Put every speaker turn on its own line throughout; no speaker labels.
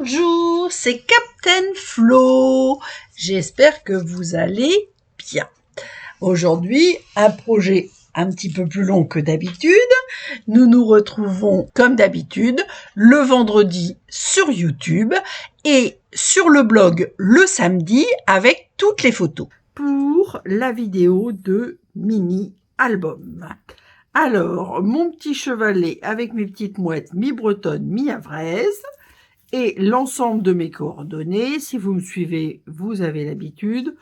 Bonjour, c'est Captain Flo. J'espère que vous allez bien. Aujourd'hui, un projet un petit peu plus long que d'habitude. Nous nous retrouvons comme d'habitude le vendredi sur YouTube et sur le blog le samedi avec toutes les photos. Pour la vidéo de mini-album. Alors, mon petit chevalet avec mes petites mouettes mi-bretonne, mi-havraise. Et l'ensemble de mes coordonnées, si vous me suivez, vous avez l'habitude,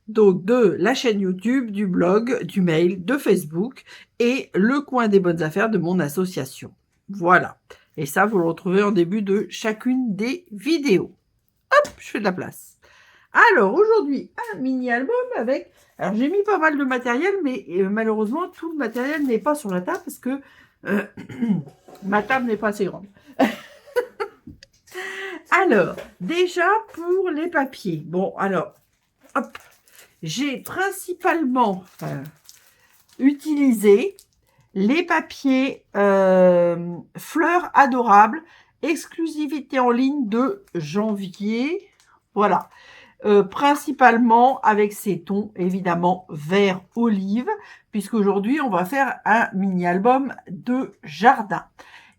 donc de la chaîne YouTube, du blog, du mail, de Facebook et le coin des bonnes affaires de mon association. Voilà. Et ça, vous le retrouvez en début de chacune des vidéos. Hop, je fais de la place. Alors, aujourd'hui, un mini-album avec... Alors, j'ai mis pas mal de matériel, mais malheureusement, tout le matériel n'est pas sur la table parce que ma table n'est pas assez grande. Alors, déjà pour les papiers. Bon, alors, hop, j'ai principalement utilisé les papiers Fleurs Adorables, exclusivité en ligne de janvier. Voilà, principalement avec ces tons, évidemment, vert olive, puisqu'aujourd'hui, on va faire un mini-album de jardin.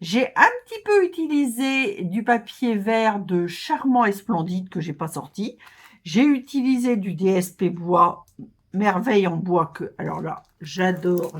J'ai un petit peu utilisé du papier vert de Charmant et Splendide que j'ai pas sorti. J'ai utilisé du DSP bois, merveille en bois que, alors là, j'adore,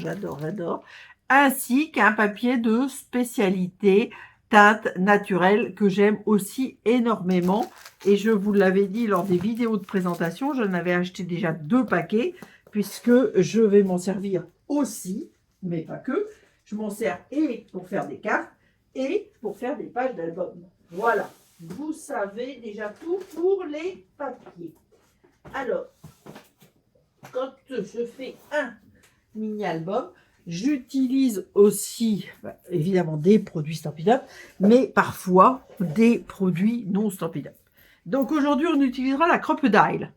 ainsi qu'un papier de spécialité teinte naturelle que j'aime aussi énormément. Et je vous l'avais dit lors des vidéos de présentation, j'en avais acheté déjà 2 paquets puisque je vais m'en servir aussi, mais pas que. Je m'en sers et pour faire des cartes et pour faire des pages d'album. Voilà, vous savez déjà tout pour les papiers. Alors, quand je fais un mini-album, j'utilise aussi, évidemment, des produits Stampin' Up, mais parfois des produits non Stampin' Up. Donc aujourd'hui, on utilisera la Crocodile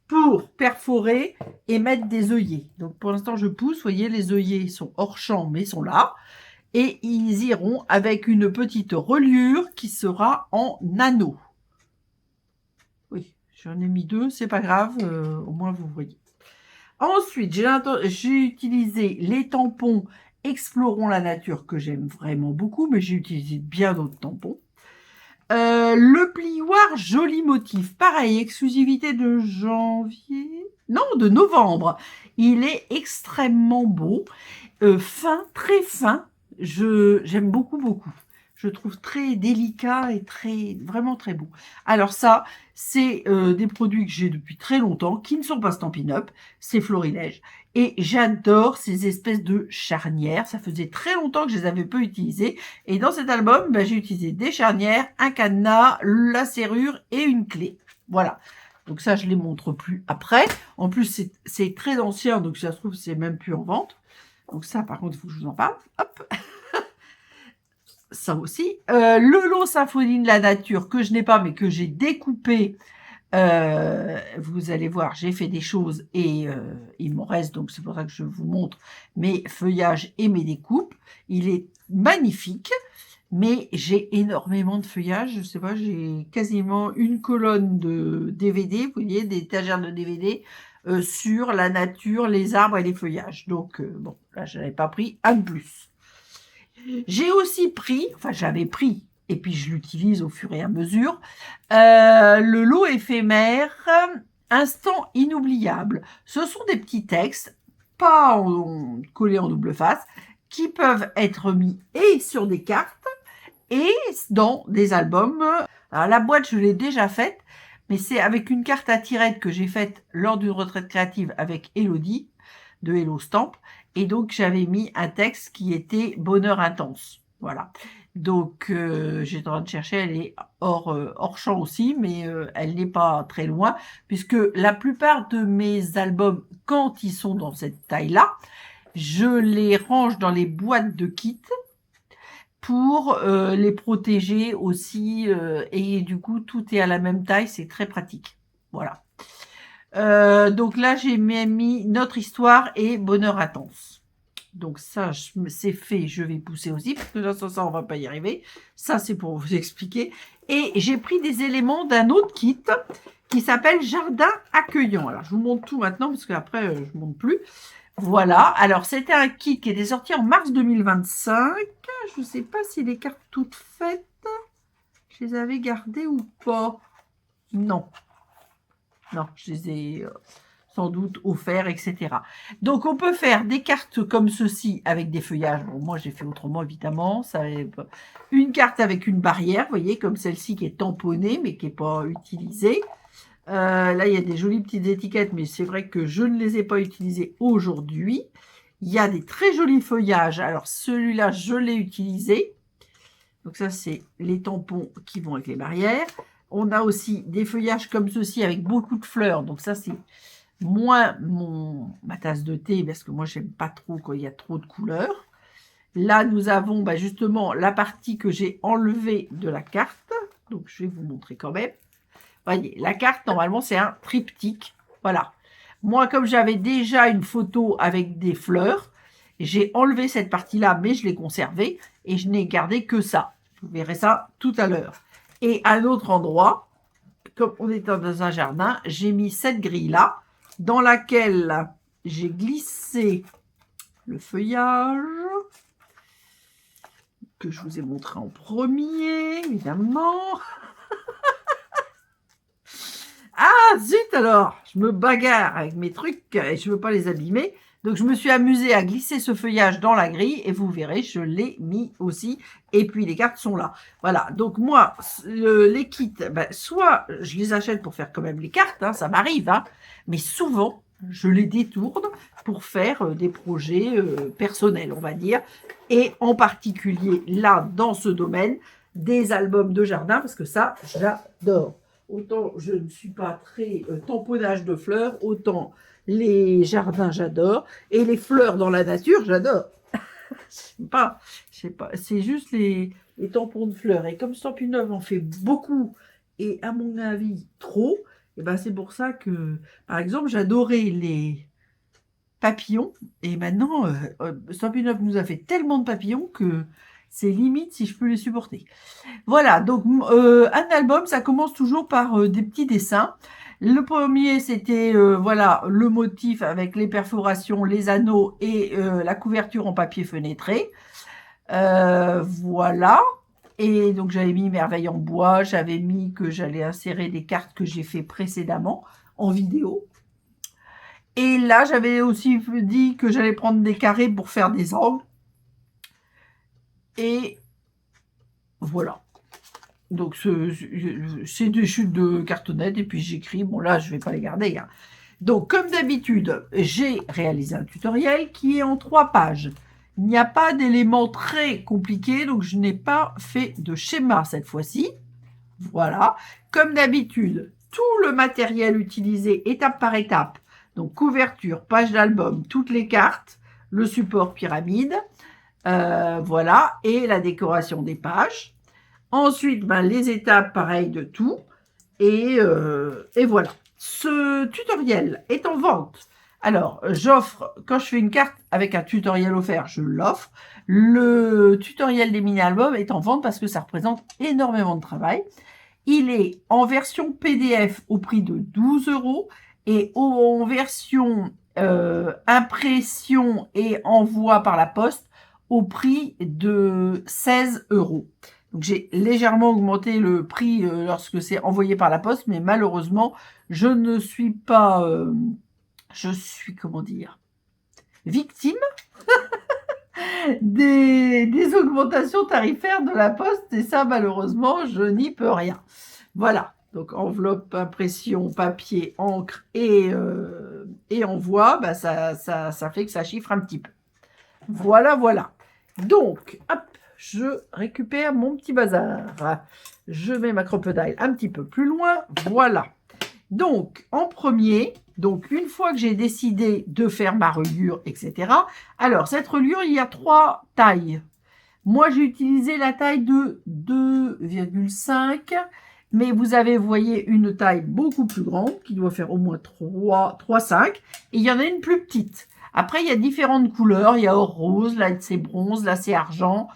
pour perforer et mettre des œillets. Donc pour l'instant, je pousse. Vous voyez, les œillets sont hors champ, mais sont là. Et ils iront avec une petite reliure qui sera en anneau. Oui, j'en ai mis 2, c'est pas grave, au moins vous voyez. Ensuite, j'ai utilisé les tampons Explorons la nature que j'aime vraiment beaucoup, mais j'ai utilisé bien d'autres tampons. Le plioir Joli Motif, pareil, exclusivité de janvier, non, de novembre. Il est extrêmement beau, fin, très fin. J'aime beaucoup. Je trouve très délicat et vraiment très beau. Alors ça, c'est des produits que j'ai depuis très longtemps, qui ne sont pas Stampin' Up, c'est Florilège. Et j'adore ces espèces de charnières. Ça faisait très longtemps que je les avais peu utilisées. Et dans cet album, j'ai utilisé des charnières, un cadenas, la serrure et une clé. Voilà. Donc ça, je les montre plus après. En plus, c'est très ancien, donc ça se trouve, c'est même plus en vente. Donc ça, par contre, il faut que je vous en parle. Hop. Ça aussi. Le lot Symphonie de la nature, que je n'ai pas, mais que j'ai découpé. Vous allez voir, j'ai fait des choses et il m'en reste, donc c'est pour ça que je vous montre mes feuillages et mes découpes. Il est magnifique, mais j'ai énormément de feuillages. Je sais pas, j'ai quasiment une colonne de DVD, vous voyez, des étagères de DVD sur la nature, les arbres et les feuillages. Donc, bon, là, je n'avais pas pris un de plus. J'ai aussi pris, enfin j'avais pris, et puis je l'utilise au fur et à mesure, le lot éphémère Instant inoubliable. Ce sont des petits textes, pas collés en double face, qui peuvent être mis et sur des cartes et dans des albums. Alors la boîte, je l'ai déjà faite, mais c'est avec une carte à tirettes que j'ai faite lors d'une retraite créative avec Elodie, de Hello Stamp. Et donc, j'avais mis un texte qui était bonheur intense. Voilà. Donc, j'étais en train de chercher, elle est hors champ aussi, mais elle n'est pas très loin, puisque la plupart de mes albums, quand ils sont dans cette taille-là, je les range dans les boîtes de kits pour les protéger aussi. Et du coup, tout est à la même taille, c'est très pratique. Voilà. Donc là, j'ai mis Notre histoire et Bonheur intense. Donc ça, c'est fait, je vais pousser aussi, parce que dans ce sens, on va pas y arriver. Ça, c'est pour vous expliquer. Et j'ai pris des éléments d'un autre kit qui s'appelle Jardin accueillant. Alors, je vous montre tout maintenant parce qu'après, je ne montre plus. Voilà. Alors, c'était un kit qui était sorti en mars 2025. Je ne sais pas si les cartes toutes faites, je les avais gardées ou pas. Non. Non, je les ai sans doute offertes, etc. Donc, on peut faire des cartes comme ceci avec des feuillages. Bon, moi, j'ai fait autrement, évidemment. Une carte avec une barrière, vous voyez, comme celle-ci qui est tamponnée, mais qui n'est pas utilisée. Là, il y a des jolies petites étiquettes, mais c'est vrai que je ne les ai pas utilisées aujourd'hui. Il y a des très jolis feuillages. Alors, celui-là, je l'ai utilisé. Donc ça, c'est les tampons qui vont avec les barrières. On a aussi des feuillages comme ceci avec beaucoup de fleurs. Donc ça, c'est moins ma tasse de thé parce que moi, j'aime pas trop quand il y a trop de couleurs. Là, nous avons justement la partie que j'ai enlevée de la carte. Donc, je vais vous montrer quand même. Voyez, la carte, normalement, c'est un triptyque. Voilà. Moi, comme j'avais déjà une photo avec des fleurs, j'ai enlevé cette partie-là, mais je l'ai conservée et je n'ai gardé que ça. Vous verrez ça tout à l'heure. Et à un autre endroit, comme on est dans un jardin, j'ai mis cette grille-là dans laquelle j'ai glissé le feuillage que je vous ai montré en premier, évidemment. Ah, zut alors, je me bagarre avec mes trucs et je ne veux pas les abîmer. Donc, je me suis amusée à glisser ce feuillage dans la grille et vous verrez, je l'ai mis aussi. Et puis, les cartes sont là. Voilà, donc moi, les kits, soit je les achète pour faire quand même les cartes, ça m'arrive, mais souvent, je les détourne pour faire des projets personnels, on va dire. Et en particulier, là, dans ce domaine, des albums de jardin, parce que ça, j'adore. Autant je ne suis pas très tamponnage de fleurs, autant les jardins, j'adore. Et les fleurs dans la nature, j'adore. Je sais pas, c'est juste les tampons de fleurs. Et comme Stampin' en fait beaucoup, et à mon avis, trop, et c'est pour ça que, par exemple, j'adorais les papillons. Et maintenant, Stampin' nous a fait tellement de papillons que c'est limite si je peux les supporter. Voilà, donc un album, ça commence toujours par des petits dessins. Le premier, c'était voilà, le motif avec les perforations, les anneaux et la couverture en papier fenêtré. Voilà. Et donc, j'avais mis Merveille en bois. J'avais mis que j'allais insérer des cartes que j'ai fait précédemment en vidéo. Et là, j'avais aussi dit que j'allais prendre des carrés pour faire des angles. Et voilà. Donc, c'est des chutes de cartonnettes et puis j'écris. Bon, là, je ne vais pas les garder. Donc, comme d'habitude, j'ai réalisé un tutoriel qui est en 3 pages. Il n'y a pas d'éléments très compliqués, donc je n'ai pas fait de schéma cette fois-ci. Voilà. Comme d'habitude, tout le matériel utilisé étape par étape. Donc, couverture, page d'album, toutes les cartes, le support pyramide. Voilà. Et la décoration des pages. Ensuite, les étapes, pareil, de tout. Et voilà. Ce tutoriel est en vente. Alors, j'offre, quand je fais une carte avec un tutoriel offert, je l'offre. Le tutoriel des mini-albums est en vente parce que ça représente énormément de travail. Il est en version PDF au prix de 12 € et en version impression et envoi par la poste au prix de 16 €. Donc, j'ai légèrement augmenté le prix lorsque c'est envoyé par la poste, mais malheureusement, je ne suis pas, comment dire, victime des augmentations tarifaires de la poste, et ça, malheureusement, je n'y peux rien. Voilà, donc enveloppe, impression, papier, encre et envoi, ça fait que ça chiffre un petit peu. Voilà, voilà. Donc, hop, je récupère mon petit bazar. Je mets ma crocodile un petit peu plus loin. Voilà. Donc, en premier, donc une fois que j'ai décidé de faire ma reliure, etc. Alors, cette reliure, il y a 3 tailles. Moi, j'ai utilisé la taille de 2,5, mais vous avez, vous voyez, une taille beaucoup plus grande, qui doit faire au moins 3,5, et il y en a une plus petite. Après, il y a différentes couleurs. Il y a or rose, là c'est bronze, là c'est argent.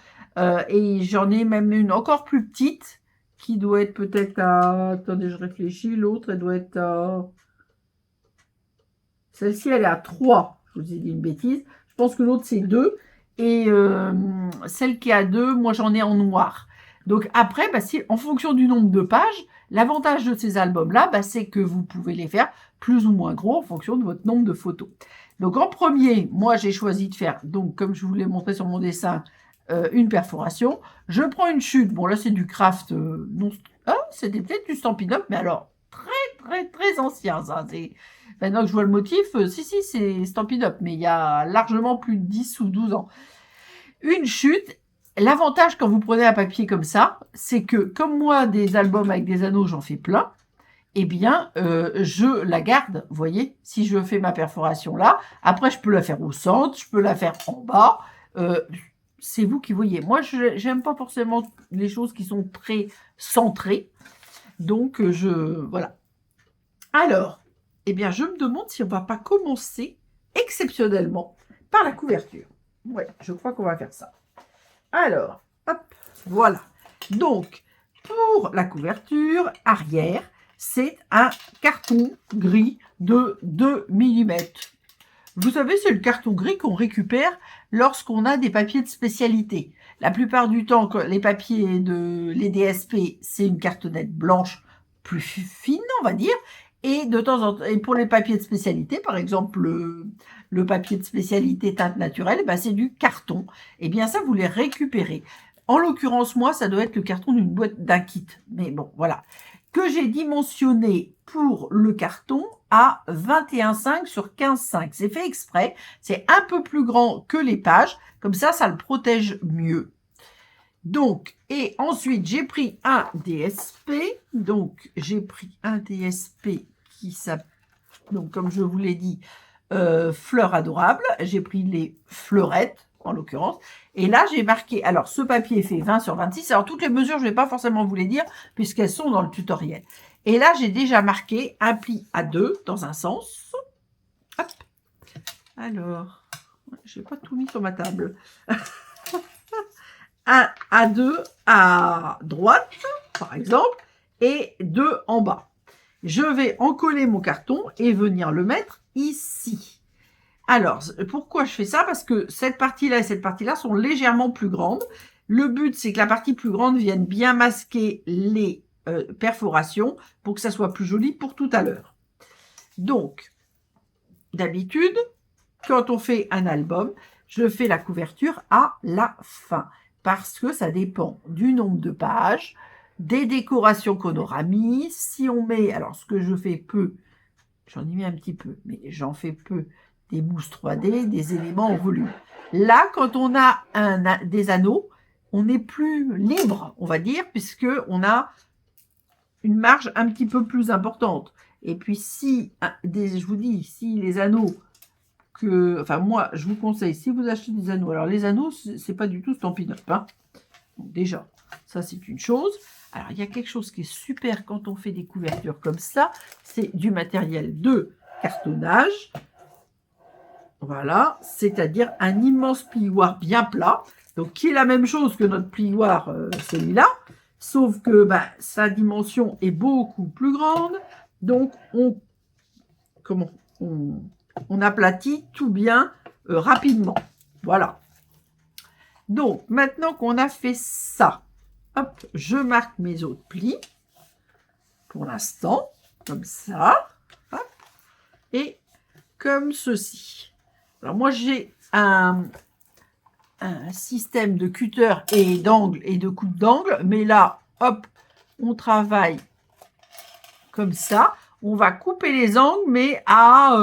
Et j'en ai même une encore plus petite qui doit être peut-être à... Attendez, je réfléchis. L'autre, elle doit être à... Celle-ci, elle est à 3. Je vous ai dit une bêtise. Je pense que l'autre, c'est 2. Et celle qui est à 2, moi, j'en ai en noir. Donc après, bah, en fonction du nombre de pages, l'avantage de ces albums-là, bah, c'est que vous pouvez les faire plus ou moins gros en fonction de votre nombre de photos. Donc en premier, moi, j'ai choisi de faire, donc comme je vous l'ai montré sur mon dessin, une perforation. Je prends une chute. Bon, là, c'est du craft. Non, c'était peut-être du Stampin' Up, mais alors, très ancien, ça. Maintenant que je vois le motif, si, c'est Stampin' Up, mais il y a largement plus de 10 ou 12 ans. Une chute, l'avantage quand vous prenez un papier comme ça, c'est que comme moi, des albums avec des anneaux, j'en fais plein, eh bien, je la garde, vous voyez, si je fais ma perforation là. Après, je peux la faire au centre, je peux la faire en bas. C'est vous qui voyez. Moi, je n'aime pas forcément les choses qui sont très centrées. Donc, voilà. Alors, eh bien, je me demande si on ne va pas commencer exceptionnellement par la couverture. Ouais, je crois qu'on va faire ça. Alors, hop, voilà. Donc, pour la couverture arrière, c'est un carton gris de 2 mm. Vous savez, c'est le carton gris qu'on récupère lorsqu'on a des papiers de spécialité. La plupart du temps, les papiers de les DSP, c'est une cartonnette blanche plus fine, on va dire. Et de temps en temps, et pour les papiers de spécialité, par exemple le papier de spécialité teinte naturelle, bah, c'est du carton. Et bien ça, vous les récupérez. En l'occurrence, moi, ça doit être le carton d'une boîte d'un kit. Mais bon, voilà. Que j'ai dimensionné pour le carton à 21,5 sur 15,5. C'est fait exprès. C'est un peu plus grand que les pages. Comme ça le protège mieux. Donc, et ensuite, j'ai pris un DSP. Donc, j'ai pris un DSP qui s'appelle, donc, comme je vous l'ai dit, Fleurs adorables. J'ai pris les fleurettes, en l'occurrence. Et là, j'ai marqué, alors, ce papier fait 20 sur 26. Alors, toutes les mesures, je ne vais pas forcément vous les dire, puisqu'elles sont dans le tutoriel. Et là, j'ai déjà marqué un pli à 2 dans un sens. Hop. Alors, je n'ai pas tout mis sur ma table. Un à 2 à droite, par exemple, et 2 en bas. Je vais encoller mon carton et venir le mettre ici. Alors, pourquoi je fais ça? Parce que cette partie-là et cette partie-là sont légèrement plus grandes. Le but, c'est que la partie plus grande vienne bien masquer les perforations pour que ça soit plus joli pour tout à l'heure. Donc, d'habitude, quand on fait un album, je fais la couverture à la fin parce que ça dépend du nombre de pages, des décorations qu'on aura mis. Si on met, alors ce que je fais peu, j'en ai mis un petit peu, mais j'en fais peu, des mousses 3D, des éléments en volume. Là, quand on a des anneaux, on est plus libre, on va dire, puisque on a une marge un petit peu plus importante. Et puis si, je vous dis, si les anneaux enfin moi, je vous conseille, si vous achetez des anneaux, alors les anneaux, c'est pas du tout Stampin' Up, hein. Donc déjà, ça c'est une chose. Alors il y a quelque chose qui est super quand on fait des couvertures comme ça, c'est du matériel de cartonnage. Voilà, c'est-à-dire un immense plioir bien plat, donc qui est la même chose que notre plioir, celui-là, sauf que bah, sa dimension est beaucoup plus grande, donc on aplatit tout bien rapidement. Voilà. Donc, maintenant qu'on a fait ça, hop, je marque mes autres plis, pour l'instant, comme ça, hop, et comme ceci. Alors, moi, j'ai un système de cutter et d'angle et de coupe d'angle, mais là, hop, on travaille comme ça. On va couper les angles, mais à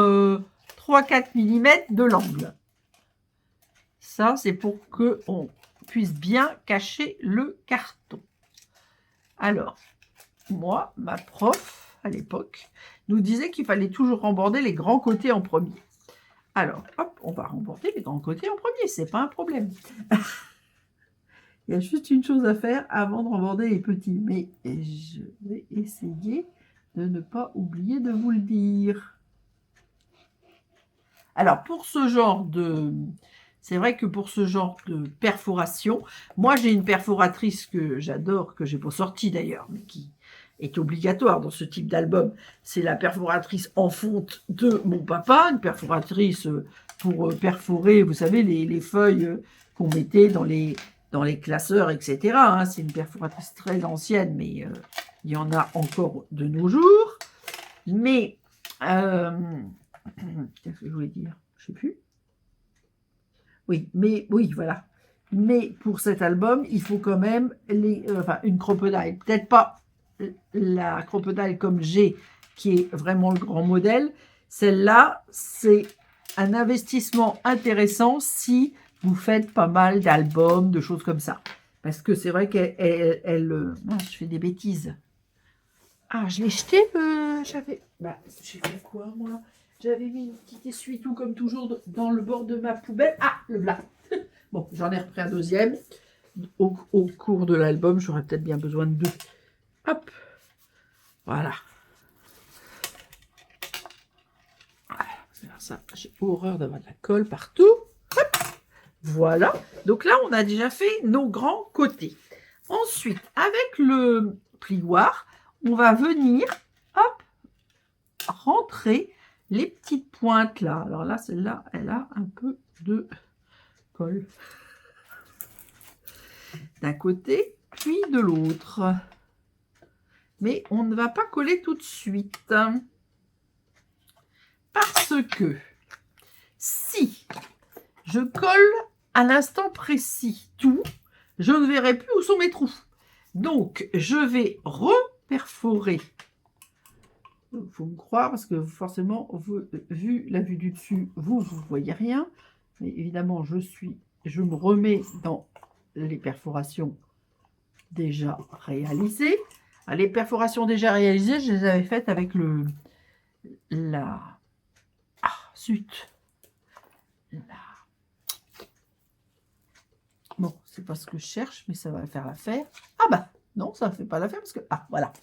3-4 mm de l'angle. Ça, c'est pour qu'on puisse bien cacher le carton. Alors, moi, ma prof, à l'époque, nous disait qu'il fallait toujours remborder les grands côtés en premier. Alors, hop, on va remborder les grands côtés en premier, c'est pas un problème. Il y a juste une chose à faire avant de remborder les petits, mais je vais essayer de ne pas oublier de vous le dire. Alors, pour ce genre de c'est vrai que pour ce genre de perforation, moi j'ai une perforatrice que j'adore, que j'ai pas sortie d'ailleurs, mais qui est obligatoire dans ce type d'album. C'est la perforatrice en fonte de mon papa, une perforatrice pour perforer, vous savez, les feuilles qu'on mettait dans les classeurs, etc. Hein. C'est une perforatrice très ancienne, mais il y en a encore de nos jours. Mais, qu'est-ce que je voulais dire? Je sais plus. Oui, mais oui, voilà. Mais pour cet album, il faut quand même une crocodile. Peut-être pas la crocodile comme j'ai, qui est vraiment le grand modèle. Celle-là, c'est un investissement intéressant si vous faites pas mal d'albums, de choses comme ça. Parce que c'est vrai qu'elle je fais des bêtises. Ah, je l'ai jeté, j'ai fait quoi, moi? J'avais mis une petite essuie-tout, comme toujours, dans le bord de ma poubelle. Ah, là. Bon, j'en ai repris un deuxième. Au cours de l'album, j'aurais peut-être bien besoin de deux. Hop. Voilà. Ça, j'ai horreur d'avoir de la colle partout. Hop. Voilà. Donc là, on a déjà fait nos grands côtés. Ensuite, avec le plioir, on va venir, hop, rentrer les petites pointes là. Alors là, celle-là, elle a un peu de colle. D'un côté, puis de l'autre. Mais on ne va pas coller tout de suite. Parce que si je colle à l'instant précis tout, je ne verrai plus où sont mes trous. Donc, je vais reperforer. Il faut me croire, parce que forcément, vu la vue du dessus, vous ne voyez rien. Mais évidemment, je me remets dans les perforations déjà réalisées. Les perforations déjà réalisées, je les avais faites avec Bon, c'est pas ce que je cherche, mais ça va faire l'affaire. Ah bah, non, ça ne fait pas l'affaire parce que... Ah, voilà.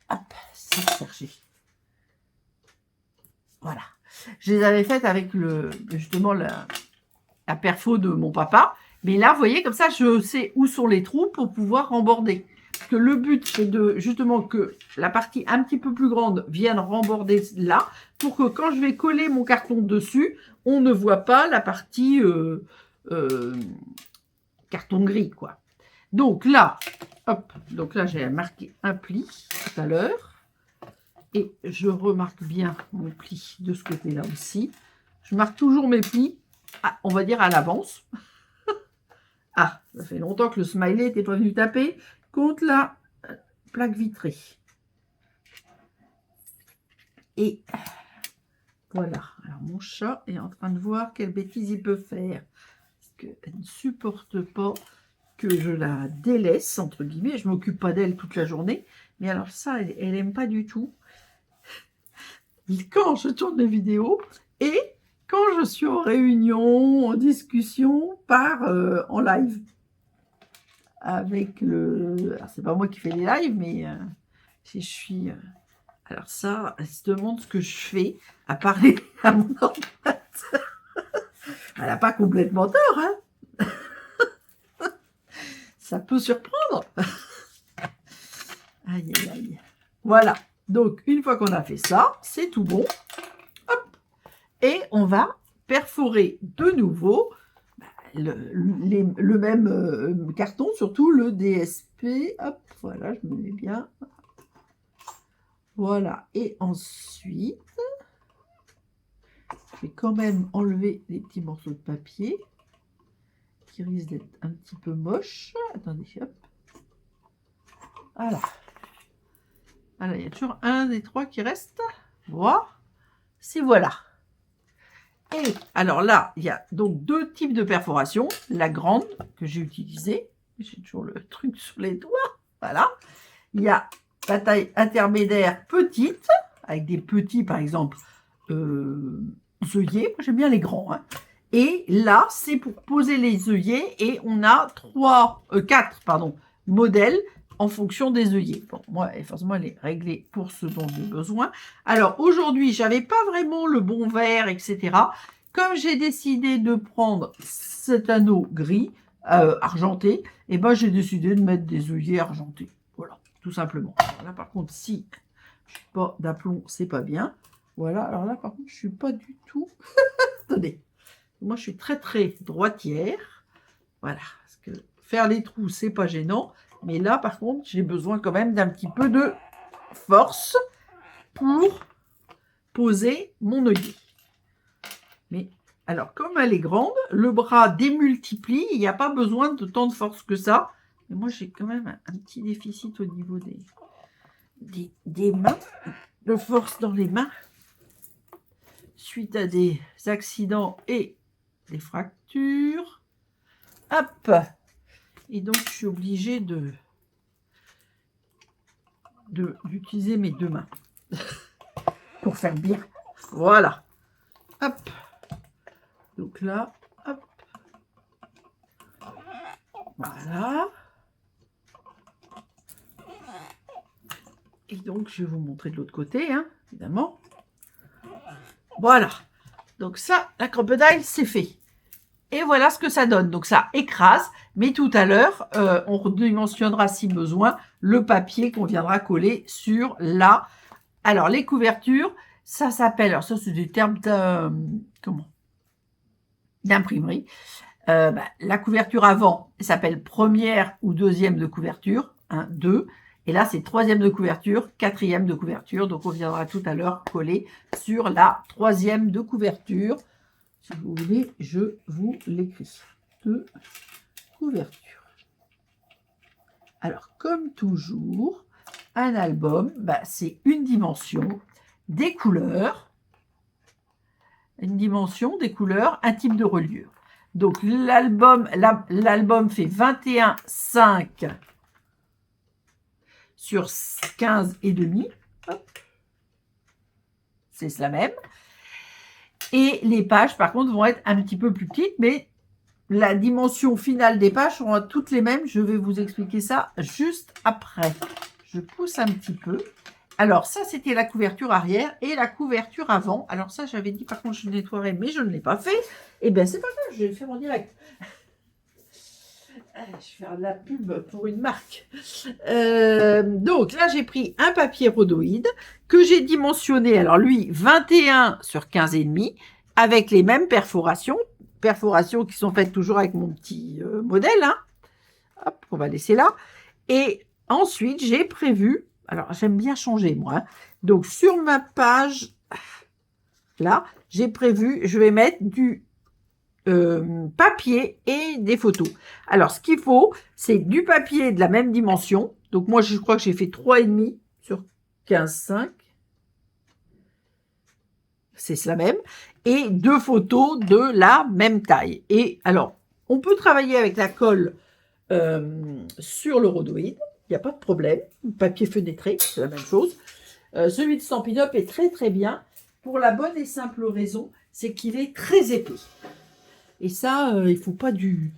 Hop, c'est cherché. Voilà. Je les avais faites avec justement la perfo de mon papa. Mais là, vous voyez, comme ça, je sais où sont les trous pour pouvoir remborder. Parce que le but, c'est justement que la partie un petit peu plus grande vienne remborder là, pour que quand je vais coller mon carton dessus, on ne voit pas la partie carton gris, quoi. Donc là, hop, donc là, j'ai marqué un pli tout à l'heure. Et je remarque bien mon pli de ce côté-là aussi. Je marque toujours mes plis, on va dire à l'avance. Ah, ça fait longtemps que le smiley n'était pas venu taper contre la plaque vitrée. Et voilà. Alors, mon chat est en train de voir quelle bêtise il peut faire. Parce qu'elle ne supporte pas que je la délaisse, entre guillemets. Je ne m'occupe pas d'elle toute la journée. Mais alors ça, elle n'aime pas du tout. Quand je tourne des vidéos et quand je suis en réunion, en discussion, en live. Avec alors, c'est pas moi qui fais les lives, mais si je suis... alors ça, elle se demande ce que je fais à parler à mon ordinateur. Elle n'a pas complètement tort, hein. Ça peut surprendre. Aïe, aïe, aïe. Voilà. Donc, une fois qu'on a fait ça, c'est tout bon. Hop. Et on va perforer de nouveau le même carton, surtout le DSP. Hop, voilà, je me mets bien. Voilà. Et ensuite, je vais quand même enlever les petits morceaux de papier qui risquent d'être un petit peu moches. Attendez, hop. Voilà. Voilà, il y a toujours un des trois qui reste. Voilà. Voilà. Et alors là, il y a donc deux types de perforation. La grande que j'ai utilisée. J'ai toujours le truc sur les doigts. Voilà. Il y a la taille intermédiaire petite, avec des petits, par exemple, œillets. Moi, j'aime bien les grands. Hein. Et là, c'est pour poser les œillets. Et on a 4 modèles en fonction des œillets. Bon, moi, forcément, elle est réglée pour ce dont j'ai besoin. Alors, aujourd'hui, je n'avais pas vraiment le bon verre, etc. comme j'ai décidé de prendre cet anneau gris, argenté, et ben j'ai décidé de mettre des œillets argentés. Voilà, tout simplement. Alors là, par contre, si je suis pas d'aplomb, c'est pas bien. Voilà, alors là, par contre, je suis pas du tout... Attendez, moi, je suis très, très droitière. Voilà, parce que faire les trous, c'est pas gênant. Mais là, par contre, j'ai besoin quand même d'un petit peu de force pour poser mon œillet. Mais alors, comme elle est grande, le bras démultiplie. Il n'y a pas besoin de tant de force que ça. Mais moi, j'ai quand même un petit déficit au niveau des mains, de force dans les mains, suite à des accidents et des fractures. Hop! Et donc, je suis obligée d'utiliser mes deux mains pour faire bien. Voilà. Hop. Donc là, hop. Voilà. Et donc, je vais vous montrer de l'autre côté, hein, évidemment. Voilà. Donc ça, la crocodile, c'est fait. Et voilà ce que ça donne. Donc ça écrase, mais tout à l'heure, on redimensionnera si besoin le papier qu'on viendra coller sur la... Alors, les couvertures, ça s'appelle... Alors ça, c'est des termes d'imprimerie. La couverture avant s'appelle première ou deuxième de couverture, 1, 2. Et là, c'est troisième de couverture, quatrième de couverture. Donc, on viendra tout à l'heure coller sur la troisième de couverture. Si vous voulez, je vous l'écris. De couverture. Alors, comme toujours, un album, c'est une dimension, des couleurs, une dimension, des couleurs, un type de reliure. Donc, l'album fait 21,5 sur 15,5. C'est cela même. Et les pages, par contre, vont être un petit peu plus petites, mais la dimension finale des pages seront toutes les mêmes. Je vais vous expliquer ça juste après. Je pousse un petit peu. Alors, ça, c'était la couverture arrière et la couverture avant. Alors ça, j'avais dit, par contre, je nettoierais, mais je ne l'ai pas fait. Eh bien, c'est pas grave, je vais le faire en direct. Je vais faire de la pub pour une marque. Donc là, j'ai pris un papier rhodoïde que j'ai dimensionné. Alors lui, 21 sur 15,5 avec les mêmes perforations. Perforations qui sont faites toujours avec mon petit modèle. Hein. Hop, on va laisser là. Et ensuite, j'ai prévu... Alors, j'aime bien changer, moi. Hein. Donc, sur ma page, là, j'ai prévu... Je vais mettre du... papier et des photos. Alors, ce qu'il faut, c'est du papier de la même dimension. Donc, moi, je crois que j'ai fait 3,5 sur 15,5. C'est cela même. Et 2 photos de la même taille. Et alors, on peut travailler avec la colle sur le rhodoïde. Il n'y a pas de problème. Papier fenêtré, c'est la même chose. Celui de Stampin' Up est très, très bien. Pour la bonne et simple raison, c'est qu'il est très épais. Et ça, il faut pas du...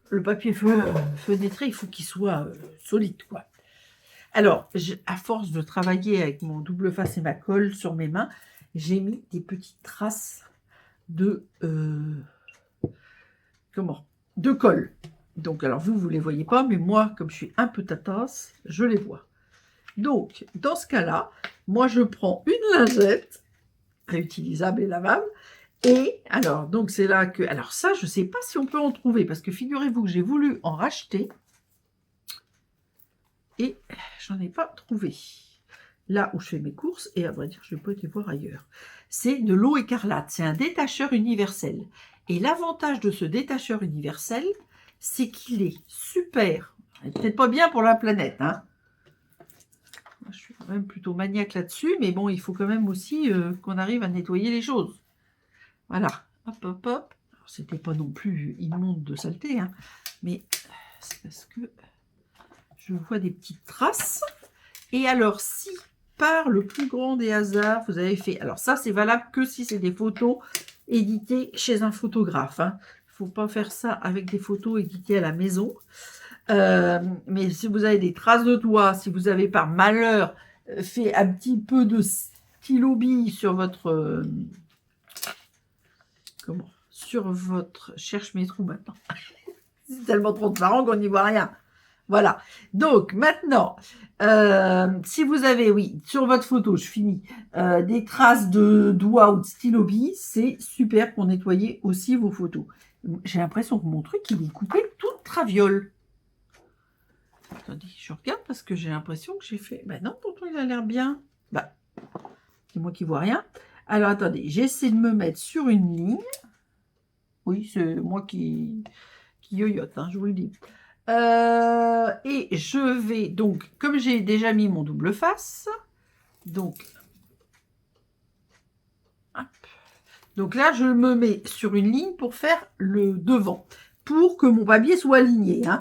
le papier fenêtré, il faut qu'il soit solide, quoi. Alors, à force de travailler avec mon double face et ma colle sur mes mains, j'ai mis des petites traces de... de colle. Donc, alors vous les voyez pas, mais moi, comme je suis un peu tatasse, je les vois. Donc, dans ce cas-là, moi, je prends une lingette réutilisable et lavable. Et alors, donc c'est là que... Alors ça, je ne sais pas si on peut en trouver, parce que figurez-vous que j'ai voulu en racheter et j'en ai pas trouvé. Là où je fais mes courses, et à vrai dire, je vais pas été voir ailleurs. C'est de l'eau écarlate, c'est un détacheur universel. Et l'avantage de ce détacheur universel, c'est qu'il est super. Peut-être pas bien pour la planète, hein. Moi, je suis quand même plutôt maniaque là-dessus, mais bon, il faut quand même aussi qu'on arrive à nettoyer les choses. Voilà, hop, hop, hop. C'était pas non plus immonde de saleté, hein, mais c'est parce que je vois des petites traces. Et alors, si par le plus grand des hasards, vous avez fait... Alors ça, c'est valable que si c'est des photos éditées chez un photographe. Hein. Il ne faut pas faire ça avec des photos éditées à la maison. Mais si vous avez des traces de doigts, si vous avez par malheur fait un petit peu de stylo bille sur votre... comment, sur votre, cherche mes trous maintenant. C'est tellement transparent qu'on n'y voit rien. Voilà. Donc, maintenant, si vous avez, oui, sur votre photo, je finis, des traces de doigts ou de stylo bille, c'est super pour nettoyer aussi vos photos. J'ai l'impression que mon truc, il est coupé tout traviole. Attendez, je regarde parce que j'ai l'impression que j'ai fait... Ben non, pourtant, il a l'air bien. Bah, c'est moi qui vois rien. Alors, attendez, j'essaie de me mettre sur une ligne. Oui, c'est moi qui yoyote, hein, je vous le dis. Et je vais donc, comme j'ai déjà mis mon double face, donc là je me mets sur une ligne pour faire le devant, pour que mon papier soit aligné, hein.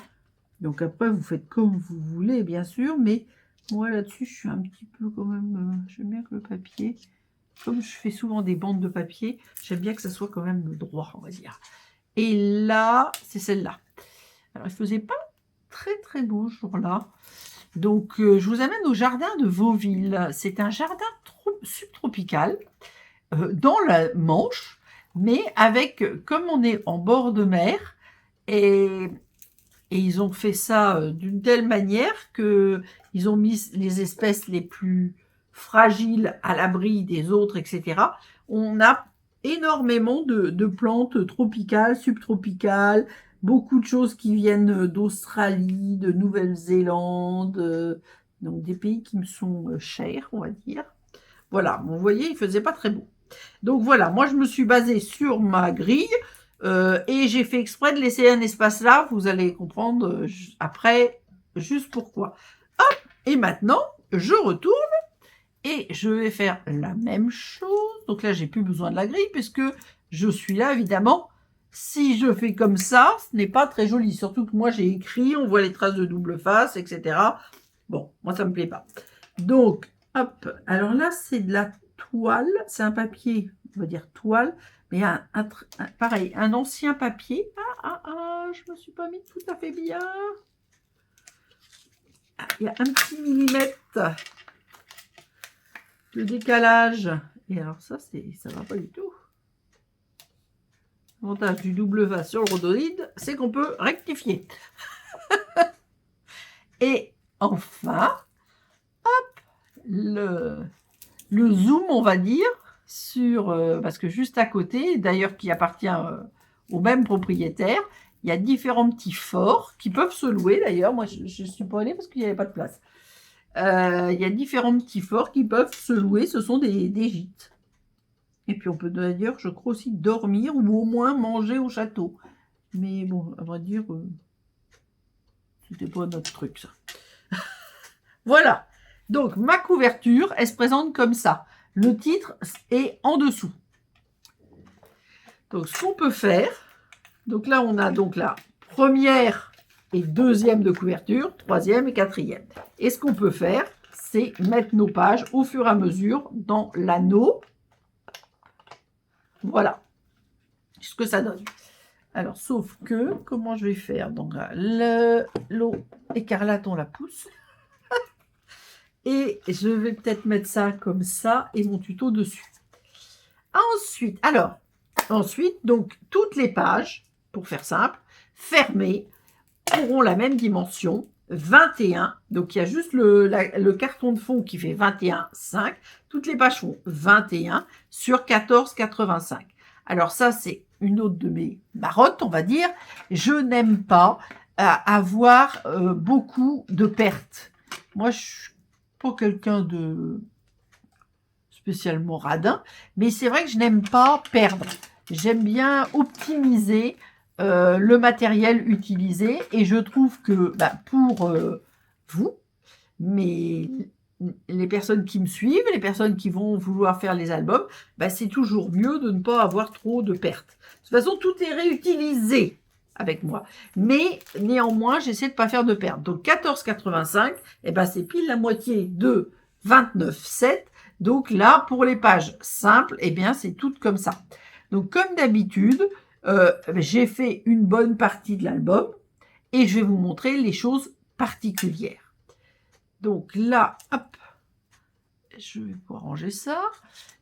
Donc après vous faites comme vous voulez bien sûr, mais moi là-dessus je suis un petit peu quand même, j'aime bien que le papier, comme je fais souvent des bandes de papier, j'aime bien que ça soit quand même droit, on va dire. Et là c'est celle-là. Alors il faisait pas très beau ce jour-là. Donc, je vous amène au jardin de Vauville. C'est un jardin subtropical dans la Manche, mais avec, comme on est en bord de mer, et ils ont fait ça d'une telle manière que ils ont mis les espèces les plus fragiles à l'abri des autres, etc. On a énormément de plantes tropicales, subtropicales, beaucoup de choses qui viennent d'Australie, de Nouvelle-Zélande, donc des pays qui me sont chers, on va dire. Voilà, vous voyez, il faisait pas très beau. Donc voilà, moi je me suis basée sur ma grille et j'ai fait exprès de laisser un espace là, vous allez comprendre après juste pourquoi. Hop, et maintenant, je retourne et je vais faire la même chose. Donc là, j'ai plus besoin de la grille puisque je suis là, évidemment. Si je fais comme ça, ce n'est pas très joli. Surtout que moi, j'ai écrit, on voit les traces de double face, etc. Bon, moi, ça me plaît pas. Donc, hop. Alors là, c'est de la toile. C'est un papier, on va dire toile. Mais pareil, un ancien papier. Je me suis pas mis tout à fait bien. Il y a un petit millimètre de décalage. Et alors ça va pas du tout. L'avantage du double face sur le rhodolide, c'est qu'on peut rectifier. Et enfin, hop, le zoom, on va dire, sur parce que juste à côté, d'ailleurs qui appartient au même propriétaire, il y a différents petits forts qui peuvent se louer. D'ailleurs, moi je ne suis pas allée parce qu'il n'y avait pas de place. Il y a différents petits forts qui peuvent se louer, ce sont des gîtes. Et puis on peut d'ailleurs, je crois aussi, dormir ou au moins manger au château. Mais bon, à vrai dire, c'était pas notre truc ça. Voilà. Donc ma couverture, elle se présente comme ça. Le titre est en dessous. Donc ce qu'on peut faire, donc là on a donc la première et deuxième de couverture, troisième et quatrième. Et ce qu'on peut faire, c'est mettre nos pages au fur et à mesure dans l'anneau. Voilà ce que ça donne. Alors, sauf que, comment je vais faire? Donc, l'eau écarlate, on la pousse. Et je vais peut-être mettre ça comme ça et mon tuto dessus. Ensuite, donc, toutes les pages, pour faire simple, fermées, auront la même dimension, 21. Donc, il y a juste le carton de fond qui fait 21,5. Toutes les pages font 21 sur 14,85. Alors ça, c'est une autre de mes marottes, on va dire. Je n'aime pas avoir beaucoup de pertes. Moi, je suis pas quelqu'un de spécialement radin, mais c'est vrai que je n'aime pas perdre. J'aime bien optimiser le matériel utilisé et je trouve que pour vous, mais les personnes qui me suivent, les personnes qui vont vouloir faire les albums, c'est toujours mieux de ne pas avoir trop de pertes. De toute façon, tout est réutilisé avec moi. Mais néanmoins, j'essaie de ne pas faire de pertes. Donc 14,85, c'est pile la moitié de 29,7. Donc là, pour les pages simples, c'est tout comme ça. Donc comme d'habitude, j'ai fait une bonne partie de l'album et je vais vous montrer les choses particulières. Donc là, hop, je vais pouvoir ranger ça.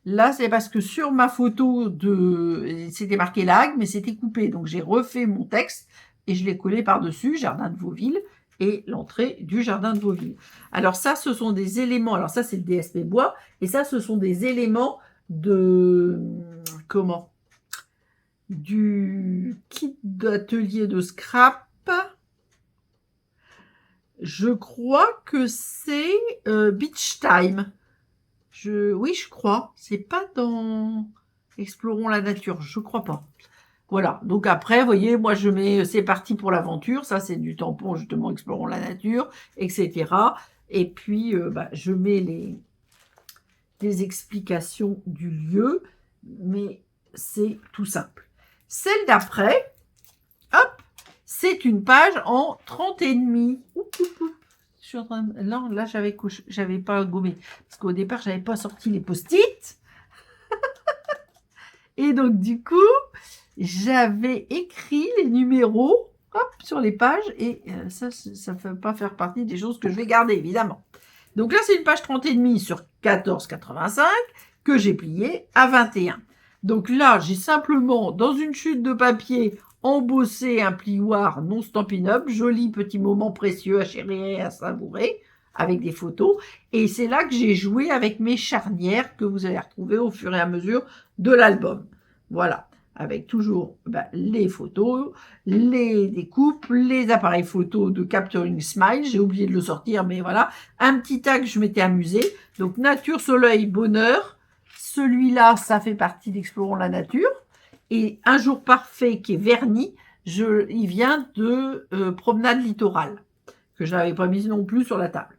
Là, c'est parce que sur ma photo, c'était marqué lag, mais c'était coupé. Donc, j'ai refait mon texte et je l'ai collé par-dessus, Jardin de Vauville, et l'entrée du Jardin de Vauville. Alors ça, ce sont des éléments. Alors ça, c'est le DSP bois. Et ça, ce sont des éléments de... Comment? Du kit d'atelier de scrap. Je crois que c'est Beach Time. Oui, je crois. C'est pas dans Explorons la nature. Je crois pas. Voilà. Donc après, vous voyez, moi je mets c'est parti pour l'aventure. Ça, c'est du tampon, justement, Explorons la nature, etc. Et puis, je mets les explications du lieu. Mais c'est tout simple. Celle d'après, hop, c'est une page en 30 et demi. Je suis en train de... Là, j'avais pas gommé. Parce qu'au départ, j'avais pas sorti les post-it. Et donc, du coup, j'avais écrit les numéros sur les pages. Et ça ne peut pas faire partie des choses que je vais garder, évidemment. Donc là, c'est une page 30 et demi sur 14,85 que j'ai pliée à 21. Donc là, j'ai simplement, dans une chute de papier, embossé un plioir non Stampin' Up, joli petit moment précieux à chérir et à savourer, avec des photos. Et c'est là que j'ai joué avec mes charnières que vous allez retrouver au fur et à mesure de l'album. Voilà, avec toujours les photos, les découpes, les appareils photos de Capturing Smile. J'ai oublié de le sortir, mais voilà. Un petit tag, je m'étais amusée. Donc, nature, soleil, bonheur. Celui-là, ça fait partie d'Explorons la nature. Et un jour parfait qui est verni, il vient de Promenade littorale, que je n'avais pas mise non plus sur la table.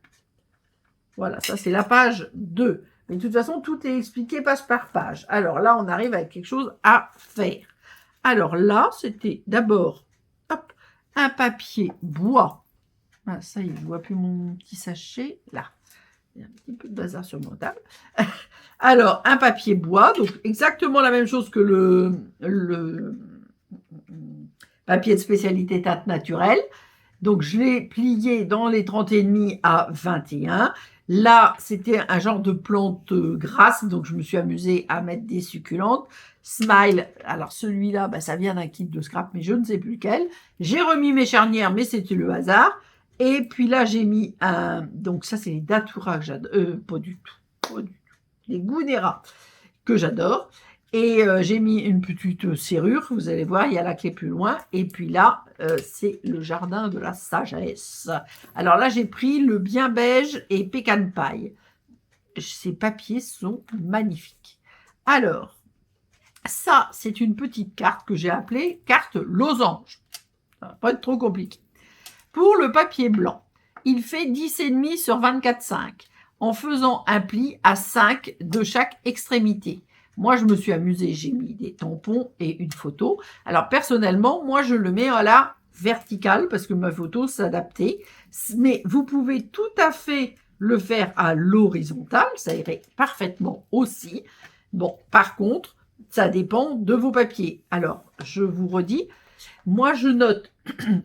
Voilà, ça c'est la page 2. Mais de toute façon, tout est expliqué page par page. Alors là, on arrive avec quelque chose à faire. Alors là, c'était d'abord un papier bois. Ah, ça y est, je ne vois plus mon petit sachet. Là, il y a un petit peu de bazar sur mon table. Alors, un papier bois, donc exactement la même chose que le papier de spécialité teinte naturelle. Donc, je l'ai plié dans les 30 et demi à 21. Là, c'était un genre de plante grasse, donc je me suis amusée à mettre des succulentes. Smile, alors celui-là, ça vient d'un kit de scrap, mais je ne sais plus lequel. J'ai remis mes charnières, mais c'était le hasard. Et puis là, j'ai mis un... Donc ça, c'est les Datura que j'adore. Pas du tout. Les Gounera que j'adore. Et j'ai mis une petite serrure, vous allez voir, il y a la clé plus loin. Et puis là, c'est le jardin de la sagesse. Alors là, j'ai pris le bien beige et pécan paille. Ces papiers sont magnifiques. Alors, ça, c'est une petite carte que j'ai appelée carte losange. Ça va pas être trop compliqué. Pour le papier blanc, il fait 10,5 sur 24,5 en faisant un pli à 5 de chaque extrémité. Moi, je me suis amusée, j'ai mis des tampons et une photo. Alors, personnellement, moi, je le mets à la verticale parce que ma photo s'adaptait. Mais vous pouvez tout à fait le faire à l'horizontale, ça irait parfaitement aussi. Bon, par contre, ça dépend de vos papiers. Alors, je vous redis, moi, je note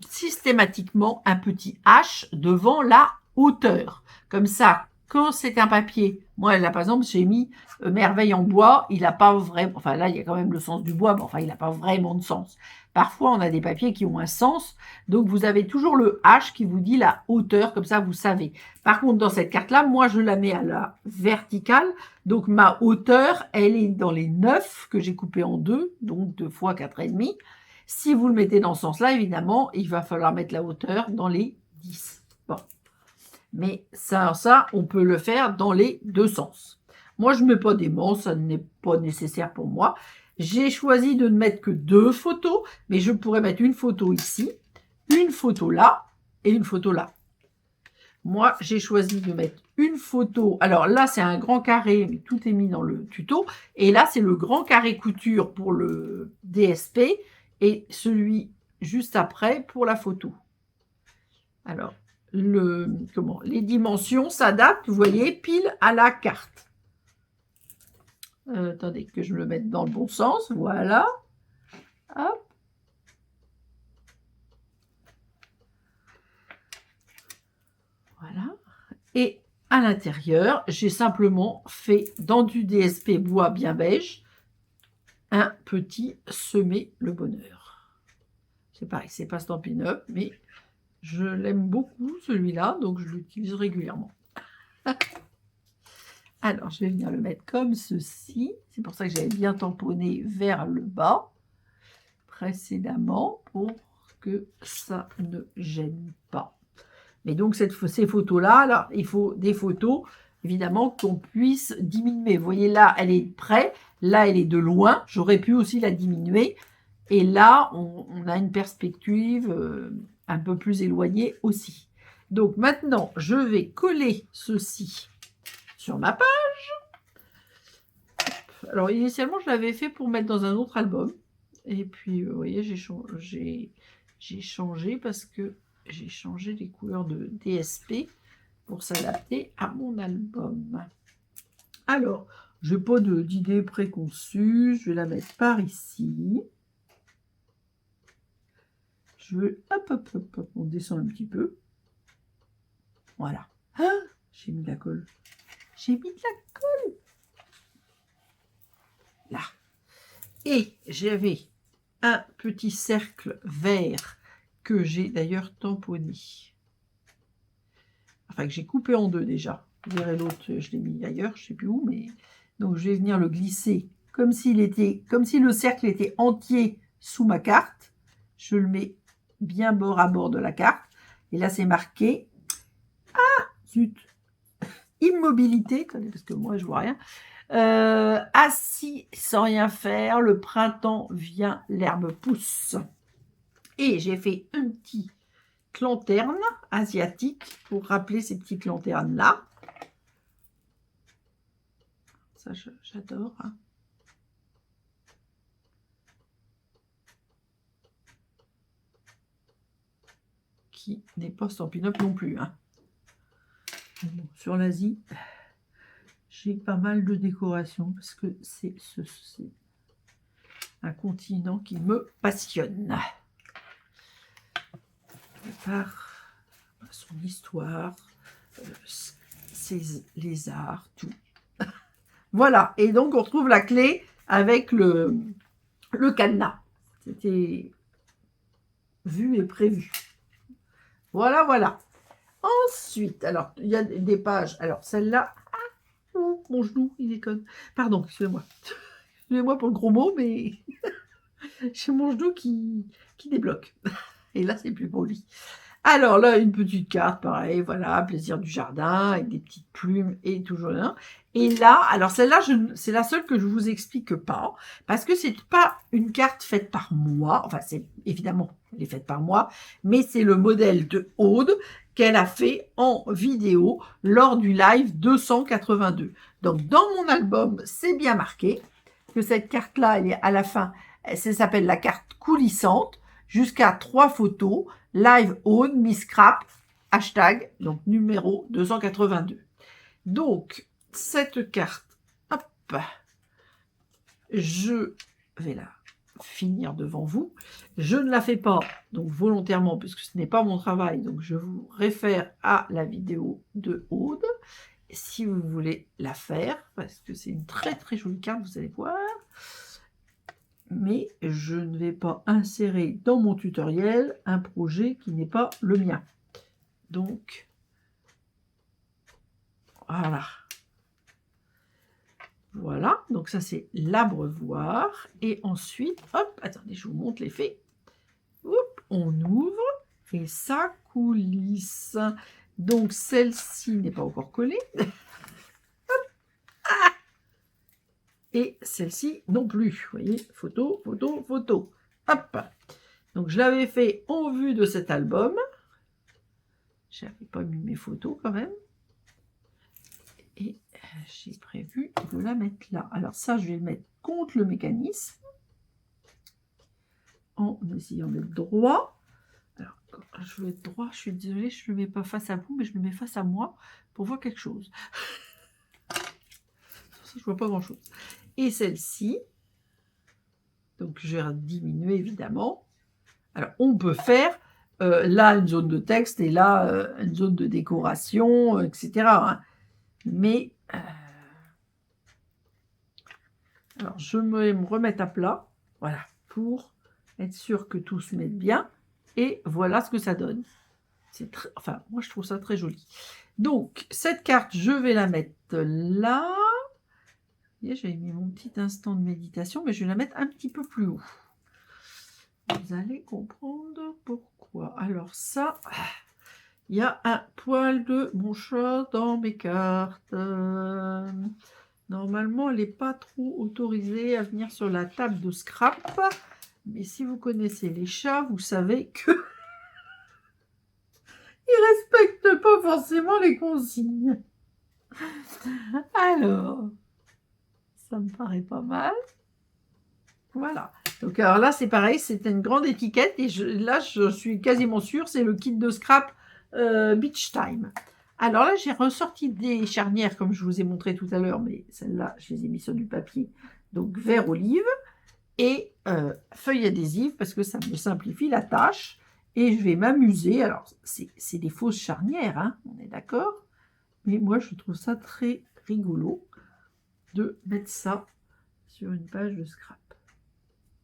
systématiquement un petit H devant la hauteur. Comme ça, quand c'est un papier, moi là par exemple j'ai mis merveille en bois, il n'a pas vraiment, enfin là il y a quand même le sens du bois, mais enfin il n'a pas vraiment de sens. Parfois on a des papiers qui ont un sens, donc vous avez toujours le H qui vous dit la hauteur, comme ça vous savez. Par contre dans cette carte là, moi je la mets à la verticale, donc ma hauteur elle est dans les 9 que j'ai coupé en deux, donc 2 fois 4,5. Si vous le mettez dans ce sens-là, évidemment, il va falloir mettre la hauteur dans les 10. Bon. Mais ça, on peut le faire dans les deux sens. Moi, je ne mets pas d'aimant, ça n'est pas nécessaire pour moi. J'ai choisi de ne mettre que 2 photos, mais je pourrais mettre une photo ici, une photo là et une photo là. Moi, j'ai choisi de mettre une photo. Alors là, c'est un grand carré, mais tout est mis dans le tuto. Et là, c'est le grand carré couture pour le DSP et celui juste après pour la photo. Alors, les dimensions s'adaptent, vous voyez, pile à la carte. Attendez que je me le mette dans le bon sens. Voilà. Hop. Voilà. Et à l'intérieur, j'ai simplement fait dans du DSP bois bien beige un petit semer le bonheur. C'est pareil, c'est pas Stampin' Up, mais je l'aime beaucoup celui-là, donc je l'utilise régulièrement. Alors, je vais venir le mettre comme ceci. C'est pour ça que j'avais bien tamponné vers le bas précédemment pour que ça ne gêne pas. Mais donc, ces photos-là, là, il faut des photos, évidemment, qu'on puisse diminuer. Vous voyez, là, elle est près. Là, elle est de loin. J'aurais pu aussi la diminuer. Et là, on a une perspective un peu plus éloignée aussi. Donc, maintenant, je vais coller ceci sur ma page. Alors, initialement, je l'avais fait pour mettre dans un autre album. Et puis, vous voyez, j'ai changé parce que j'ai changé les couleurs de DSP pour s'adapter à mon album. Alors, je n'ai pas d'idée préconçue. Je vais la mettre par ici. Je vais... Hop, on descend un petit peu. Voilà. Ah, j'ai mis de la colle. J'ai mis de la colle. Là. Et j'avais un petit cercle vert que j'ai d'ailleurs tamponné. Enfin, que j'ai coupé en deux déjà. Vous verrez l'autre, je l'ai mis ailleurs, je ne sais plus où, mais... Donc, je vais venir le glisser comme si le cercle était entier sous ma carte. Je le mets bien bord à bord de la carte. Et là, c'est marqué... Ah, zut, immobilité, parce que moi, je vois rien. Assis sans rien faire, le printemps vient, l'herbe pousse. Et j'ai fait une petite lanterne asiatique pour rappeler ces petites lanternes là. Ça, j'adore. Hein. Qui n'est pas Stampin' Up non plus. Hein. Bon, sur l'Asie, j'ai pas mal de décorations parce que c'est un continent qui me passionne. Par son histoire, les arts, tout. Voilà, et donc on retrouve la clé avec le cadenas. C'était vu et prévu. Voilà, voilà. Ensuite, alors, il y a des pages. Alors, celle-là, oh, mon genou, il déconne. Pardon, excusez-moi. Excusez-moi pour le gros mot, mais j'ai mon genou qui débloque. Et là, c'est plus poli. Alors là, une petite carte, pareil, voilà, plaisir du jardin, avec des petites plumes et toujours là. Et là, alors celle-là, c'est la seule que je vous explique pas, parce que c'est pas une carte faite par moi, enfin, c'est évidemment, elle est faite par moi, mais c'est le modèle de Aude qu'elle a fait en vidéo lors du live 282. Donc, dans mon album, c'est bien marqué que cette carte-là, elle est à la fin, ça s'appelle la carte coulissante, jusqu'à 3 photos, live Aude, Miss Scrap, hashtag, donc numéro 282. Donc, cette carte, hop, je vais la finir devant vous. Je ne la fais pas, donc volontairement, puisque ce n'est pas mon travail, donc je vous réfère à la vidéo de Aude, si vous voulez la faire, parce que c'est une très très jolie carte, vous allez voir. Mais je ne vais pas insérer dans mon tutoriel un projet qui n'est pas le mien. Donc, voilà. Voilà, donc ça c'est l'abreuvoir. Et ensuite, hop, attendez, je vous montre l'effet. On ouvre et ça coulisse. Donc celle-ci n'est pas encore collée. Et celle-ci non plus. Vous voyez, photo, photo, photo. Hop. Donc, je l'avais fait en vue de cet album. Je n'avais pas mis mes photos quand même. Et j'ai prévu de la mettre là. Alors ça, je vais le mettre contre le mécanisme. En essayant d'être droit. Alors, quand je veux être droit, je suis désolée, je ne le mets pas face à vous, mais je le mais face à moi pour voir quelque chose. Je ne vois pas grand-chose. Et celle-ci, donc je vais diminuer évidemment. Alors, on peut faire là une zone de texte et là une zone de décoration, etc. Hein. Mais alors, je vais me remettre à plat, voilà, pour être sûr que tout se mette bien. Et voilà ce que ça donne. C'est très, enfin, moi je trouve ça très joli. Donc, cette carte, je vais la mettre là. Vous voyez, j'avais mis mon petit instant de méditation, mais je vais la mettre un petit peu plus haut. Vous allez comprendre pourquoi. Alors ça, il y a un poil de mon chat dans mes cartes. Normalement, elle n'est pas trop autorisée à venir sur la table de scrap. Mais si vous connaissez les chats, vous savez que ils respectent pas forcément les consignes. Alors, ça me paraît pas mal. Voilà. Donc alors là, c'est pareil, c'est une grande étiquette. Et là, je suis quasiment sûre, c'est le kit de scrap Beach Time. Alors là, j'ai ressorti des charnières, comme je vous ai montré tout à l'heure, mais celles-là, je les ai mis sur du papier. Donc, vert olive et feuille adhésive, parce que ça me simplifie la tâche. Et je vais m'amuser. Alors, c'est des fausses charnières, hein, on est d'accord? Mais moi, je trouve ça très rigolo de mettre ça sur une page de scrap.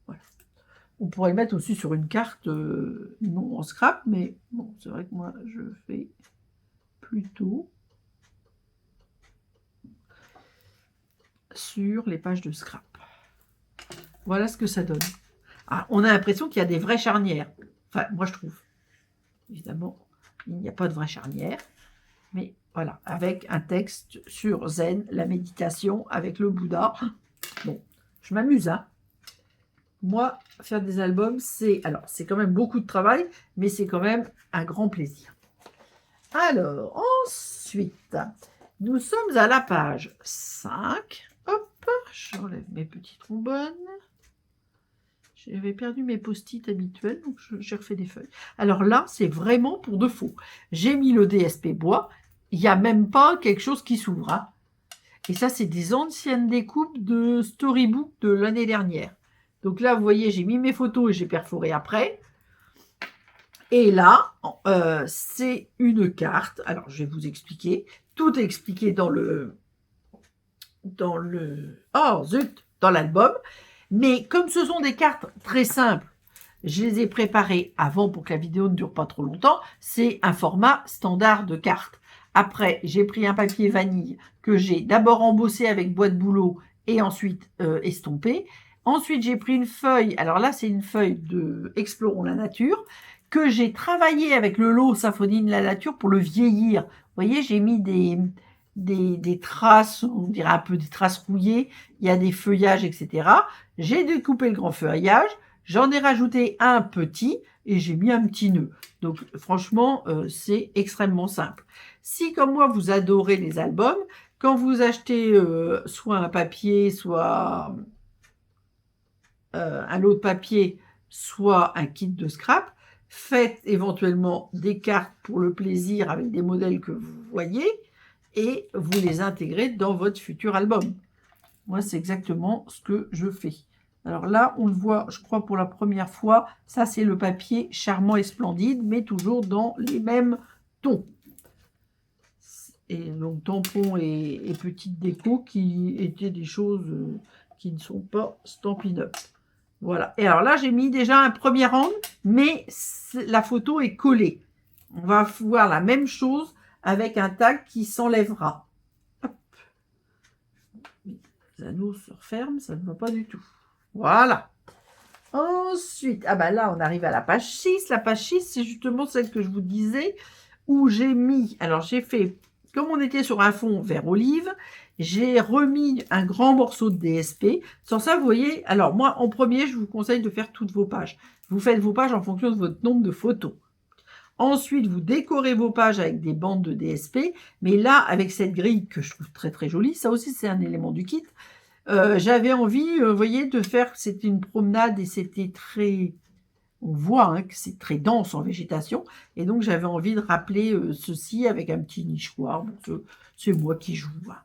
Voilà. On pourrait le mettre aussi sur une carte non en scrap, mais bon, c'est vrai que moi, je fais plutôt sur les pages de scrap. Voilà ce que ça donne. Ah, on a l'impression qu'il y a des vraies charnières. Enfin, moi, je trouve. Évidemment, il n'y a pas de vraie charnière. Mais voilà, avec un texte sur Zen, la méditation, avec le Bouddha. Bon, je m'amuse, hein. Moi, faire des albums, c'est quand même beaucoup de travail, mais c'est quand même un grand plaisir. Alors, ensuite, nous sommes à la page 5. Hop, j'enlève mes petits trombones. J'avais perdu mes post-it habituels, donc j'ai refait des feuilles. Alors là, c'est vraiment pour de faux. J'ai mis le DSP bois. Il n'y a même pas quelque chose qui s'ouvre. Hein. Et ça, c'est des anciennes découpes de Storybook de l'année dernière. Donc là, vous voyez, j'ai mis mes photos et j'ai perforé après. Et là, c'est une carte. Alors, je vais vous expliquer. Tout est expliqué dans l'album. Mais comme ce sont des cartes très simples, je les ai préparées avant pour que la vidéo ne dure pas trop longtemps. C'est un format standard de carte. Après, j'ai pris un papier vanille que j'ai d'abord embossé avec bois de bouleau et ensuite estompé. Ensuite, j'ai pris une feuille. Alors là, c'est une feuille de Explorons la nature que j'ai travaillé avec le lot Symphonie de la nature pour le vieillir. Vous voyez, j'ai mis des traces, on dirait un peu des traces rouillées. Il y a des feuillages, etc. J'ai découpé le grand feuillage. J'en ai rajouté un petit et j'ai mis un petit nœud. Donc franchement, c'est extrêmement simple. Si comme moi, vous adorez les albums, quand vous achetez soit un papier, soit un lot de papier, soit un kit de scrap, faites éventuellement des cartes pour le plaisir avec des modèles que vous voyez et vous les intégrez dans votre futur album. Moi, c'est exactement ce que je fais. Alors là, on le voit, je crois, pour la première fois. Ça, c'est le papier charmant et splendide, mais toujours dans les mêmes tons. Et donc, tampons et petites décos qui étaient des choses qui ne sont pas Stampin' Up. Voilà. Et alors là, j'ai mis déjà un premier angle, mais la photo est collée. On va voir la même chose avec un tag qui s'enlèvera. Les anneaux se referment, ça ne va pas du tout. Voilà. Ensuite, ah ben là, on arrive à la page 6. La page 6, c'est justement celle que je vous disais, où j'ai mis, alors j'ai fait, comme on était sur un fond vert olive, j'ai remis un grand morceau de DSP. Sans ça, vous voyez, alors moi, en premier, je vous conseille de faire toutes vos pages. Vous faites vos pages en fonction de votre nombre de photos. Ensuite, vous décorez vos pages avec des bandes de DSP. Mais là, avec cette grille que je trouve très très jolie, ça aussi c'est un élément du kit. J'avais envie, vous voyez, de faire, c'était une promenade et c'était très, on voit hein, que c'est très dense en végétation. Et donc, j'avais envie de rappeler ceci avec un petit nichoir. Bon, c'est moi qui joue. Hein.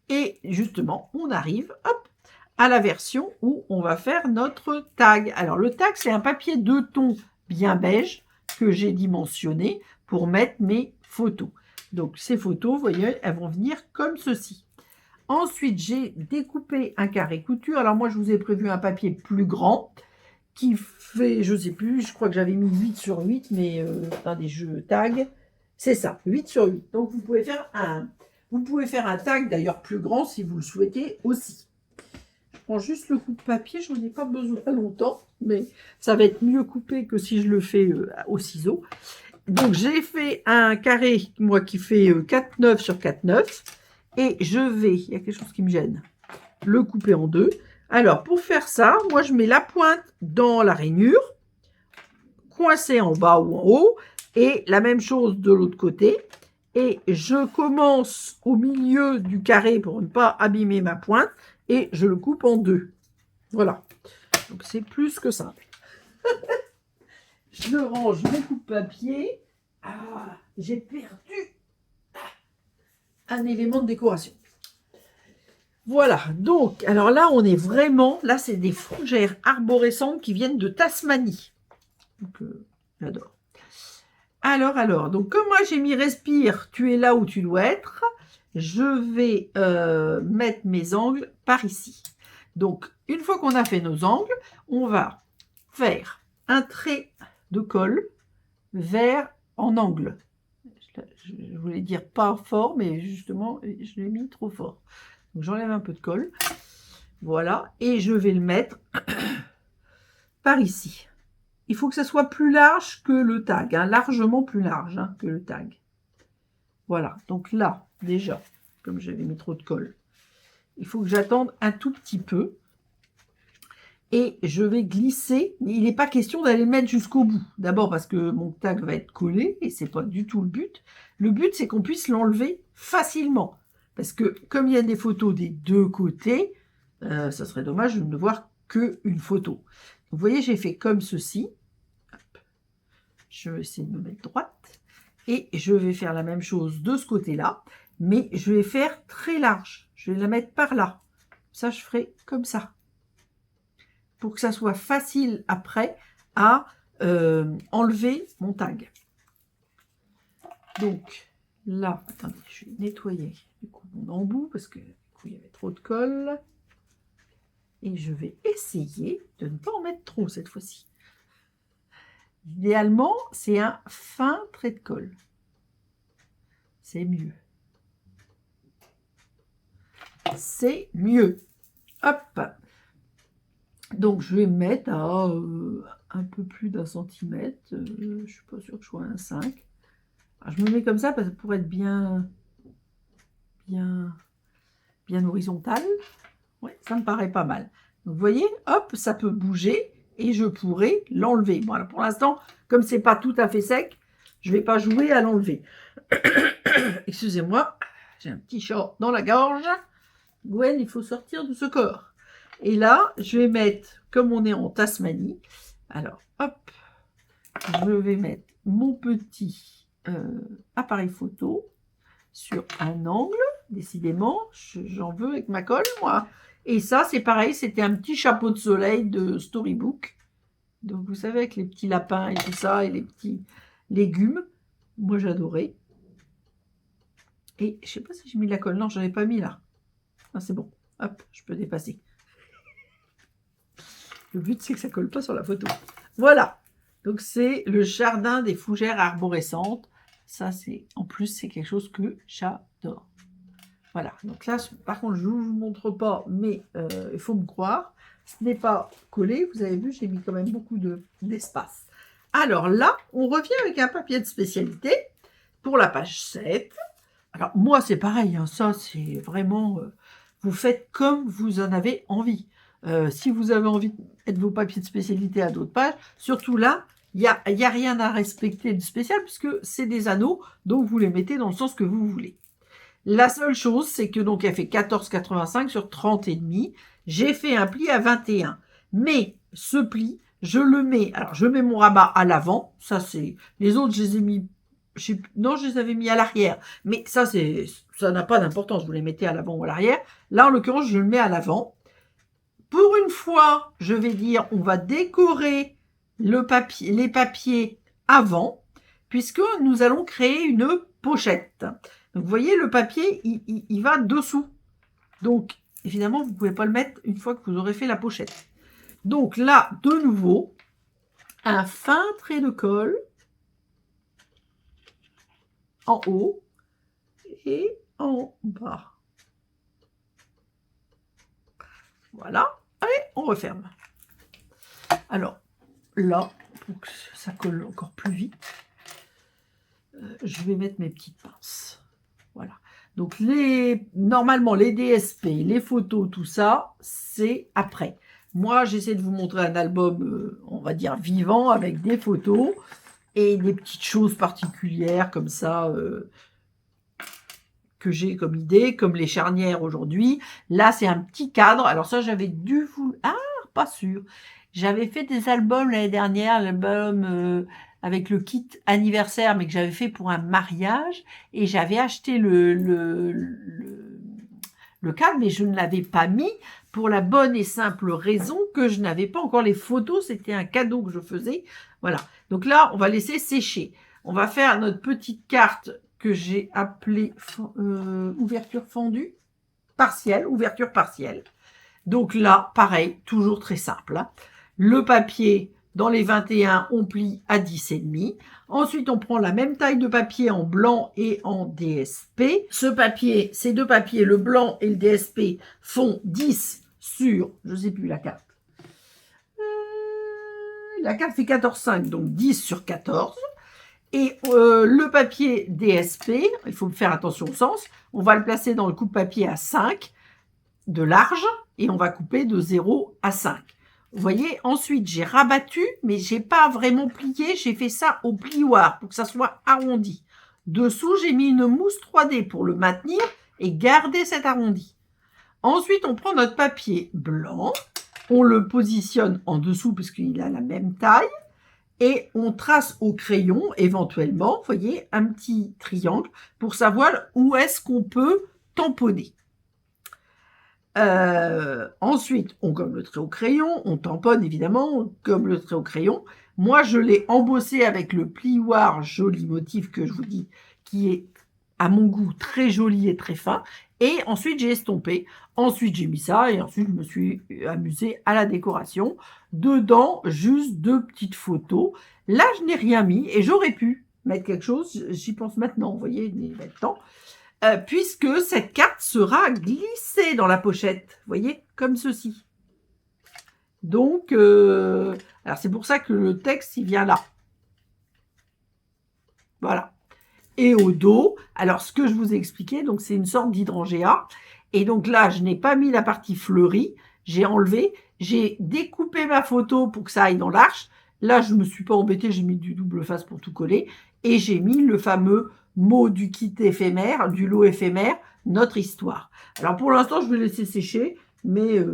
Et justement, on arrive, hop, à la version où on va faire notre tag. Alors, le tag, c'est un papier 2 tons bien beige que j'ai dimensionné pour mettre mes photos. Donc, ces photos, vous voyez, elles vont venir comme ceci. Ensuite, j'ai découpé un carré couture. Alors, moi, je vous ai prévu un papier plus grand qui fait, je sais plus, je crois que j'avais mis 8 sur 8, mais attendez, je tag. C'est ça, 8 sur 8. Donc, vous pouvez faire un tag, d'ailleurs, plus grand si vous le souhaitez aussi. Je prends juste le coupe-papier, j'en ai pas besoin longtemps, mais ça va être mieux coupé que si je le fais au ciseau. Donc, j'ai fait un carré, moi, qui fait 4,9 sur 4,9. Et je vais, il y a quelque chose qui me gêne, le couper en deux. Alors, pour faire ça, moi, je mets la pointe dans la rainure, coincée en bas ou en haut, et la même chose de l'autre côté. Et je commence au milieu du carré pour ne pas abîmer ma pointe, et je le coupe en deux. Voilà. Donc, c'est plus que simple. Je range mon coupe-papier. Ah, j'ai perdu un élément de décoration. Voilà, donc, alors là, on est vraiment, là, c'est des fougères arborescentes qui viennent de Tasmanie. Donc, j'adore. Alors, donc, comme moi, j'ai mis respire, tu es là où tu dois être, je vais mettre mes angles par ici. Donc, une fois qu'on a fait nos angles, on va faire un trait de colle vers en angle. Je voulais dire pas fort, mais justement, je l'ai mis trop fort. Donc, j'enlève un peu de colle. Voilà. Et je vais le mettre par ici. Il faut que ça soit plus large que le tag. Hein, largement plus large que le tag. Voilà. Donc là, déjà, comme j'avais mis trop de colle, il faut que j'attende un tout petit peu. Et je vais glisser. Mais il n'est pas question d'aller le mettre jusqu'au bout. D'abord parce que mon tag va être collé. Et ce n'est pas du tout le but. Le but, c'est qu'on puisse l'enlever facilement. Parce que comme il y a des photos des deux côtés, ça serait dommage de ne voir qu'une photo. Vous voyez, j'ai fait comme ceci. Hop. Je vais essayer de me mettre droite. Et je vais faire la même chose de ce côté-là. Mais je vais faire très large. Je vais la mettre par là. Ça, je ferai comme ça. Pour que ça soit facile après à enlever mon tag. Donc, là, attendez, je vais nettoyer du coup mon embout parce que du coup, il y avait trop de colle. Et je vais essayer de ne pas en mettre trop cette fois-ci. Idéalement, c'est un fin trait de colle. C'est mieux. C'est mieux. Hop. Donc, je vais mettre à un peu plus d'1 centimètre. Je ne suis pas sûre que je sois à un 5. Alors, je me mets comme ça parce que pour être bien horizontal. Ouais, ça me paraît pas mal. Donc, vous voyez, hop, ça peut bouger et je pourrais l'enlever. Bon, alors pour l'instant, comme c'est pas tout à fait sec, je vais pas jouer à l'enlever. Excusez-moi, j'ai un petit chat dans la gorge. Gwen, il faut sortir de ce corps. Et là, je vais mettre, comme on est en Tasmanie, alors, hop, je vais mettre mon petit appareil photo sur un angle. Décidément, j'en veux avec ma colle, moi. Et ça, c'est pareil, c'était un petit chapeau de soleil de Storybook. Donc, vous savez, avec les petits lapins et tout ça, et les petits légumes. Moi, j'adorais. Et je sais pas si j'ai mis de la colle. Non, j'en ai pas mis là. Ah, c'est bon. Hop, je peux dépasser. Le but, c'est que ça colle pas sur la photo. Voilà. Donc, c'est le jardin des fougères arborescentes. Ça, c'est en plus, c'est quelque chose que j'adore. Voilà. Donc là, par contre, je ne vous montre pas, mais il faut me croire. Ce n'est pas collé. Vous avez vu, j'ai mis quand même beaucoup d'espace. Alors là, on revient avec un papier de spécialité pour la page 7. Alors, moi, c'est pareil. Hein, ça, c'est vraiment... vous faites comme vous en avez envie. Si vous avez envie de mettre vos papiers de spécialité à d'autres pages, surtout là, il n'y a rien à respecter de spécial puisque c'est des anneaux, donc vous les mettez dans le sens que vous voulez. La seule chose, c'est que donc elle fait 14,85 sur 30,5. J'ai fait un pli à 21. Mais ce pli, je le mets... Alors, je mets mon rabat à l'avant. Ça, c'est... Les autres, je les ai mis... Non, je les avais mis à l'arrière. Mais ça n'a pas d'importance. Vous les mettez à l'avant ou à l'arrière. Là, en l'occurrence, je le mets à l'avant. Pour une fois, je vais dire, on va décorer les papiers avant, puisque nous allons créer une pochette. Donc, vous voyez, le papier, il va dessous. Donc, évidemment, vous ne pouvez pas le mettre une fois que vous aurez fait la pochette. Donc là, de nouveau, un fin trait de colle en haut et en bas. Voilà. Allez, on referme. Alors, là, pour que ça colle encore plus vite, je vais mettre mes petites pinces. Voilà. Donc, normalement, les DSP, les photos, tout ça, c'est après. Moi, j'essaie de vous montrer un album, on va dire, vivant, avec des photos et des petites choses particulières comme ça, que j'ai comme idée, comme les charnières aujourd'hui. Là, c'est un petit cadre. Alors ça, j'avais dû vous... Ah, pas sûr. J'avais fait des albums l'année dernière, l'album avec le kit anniversaire, mais que j'avais fait pour un mariage. Et j'avais acheté le cadre, mais je ne l'avais pas mis pour la bonne et simple raison que je n'avais pas encore les photos. C'était un cadeau que je faisais. Voilà. Donc là, on va laisser sécher. On va faire notre petite carte que j'ai appelée ouverture fendue, partielle, ouverture partielle. Donc là, pareil, toujours très simple. Hein. Le papier, dans les 21, on plie à 10,5. Ensuite, on prend la même taille de papier en blanc et en DSP. Ces deux papiers, le blanc et le DSP, font 10 sur, je ne sais plus la carte. La carte fait 14,5, donc 10 sur 14. Et le papier DSP, il faut faire attention au sens, on va le placer dans le coupe-papier à 5 de large et on va couper de 0 à 5. Vous voyez, ensuite j'ai rabattu, mais j'ai pas vraiment plié, j'ai fait ça au plioir pour que ça soit arrondi. Dessous, j'ai mis une mousse 3D pour le maintenir et garder cet arrondi. Ensuite, on prend notre papier blanc, on le positionne en dessous parce qu'il a la même taille. Et on trace au crayon, éventuellement, vous voyez, un petit triangle pour savoir où est-ce qu'on peut tamponner. Ensuite, on gomme le trait au crayon, on tamponne évidemment, on gomme le trait au crayon. Moi, je l'ai embossé avec le plioir joli motif que je vous dis, qui est à mon goût très joli et très fin. Et ensuite, j'ai estompé. Ensuite, j'ai mis ça et ensuite, je me suis amusée à la décoration. Dedans, juste 2 petites photos. Là, je n'ai rien mis et j'aurais pu mettre quelque chose. J'y pense maintenant, vous voyez, il est temps. Puisque cette carte sera glissée dans la pochette, vous voyez, comme ceci. Donc, alors c'est pour ça que le texte, il vient là. Voilà. Et au dos, alors ce que je vous ai expliqué, donc c'est une sorte d'hydrangea. Et donc là, je n'ai pas mis la partie fleurie, j'ai enlevé, j'ai découpé ma photo pour que ça aille dans l'arche. Là, je ne me suis pas embêtée, j'ai mis du double face pour tout coller. Et j'ai mis le fameux mot du kit éphémère, du lot éphémère, notre histoire. Alors pour l'instant, je vais laisser sécher, mais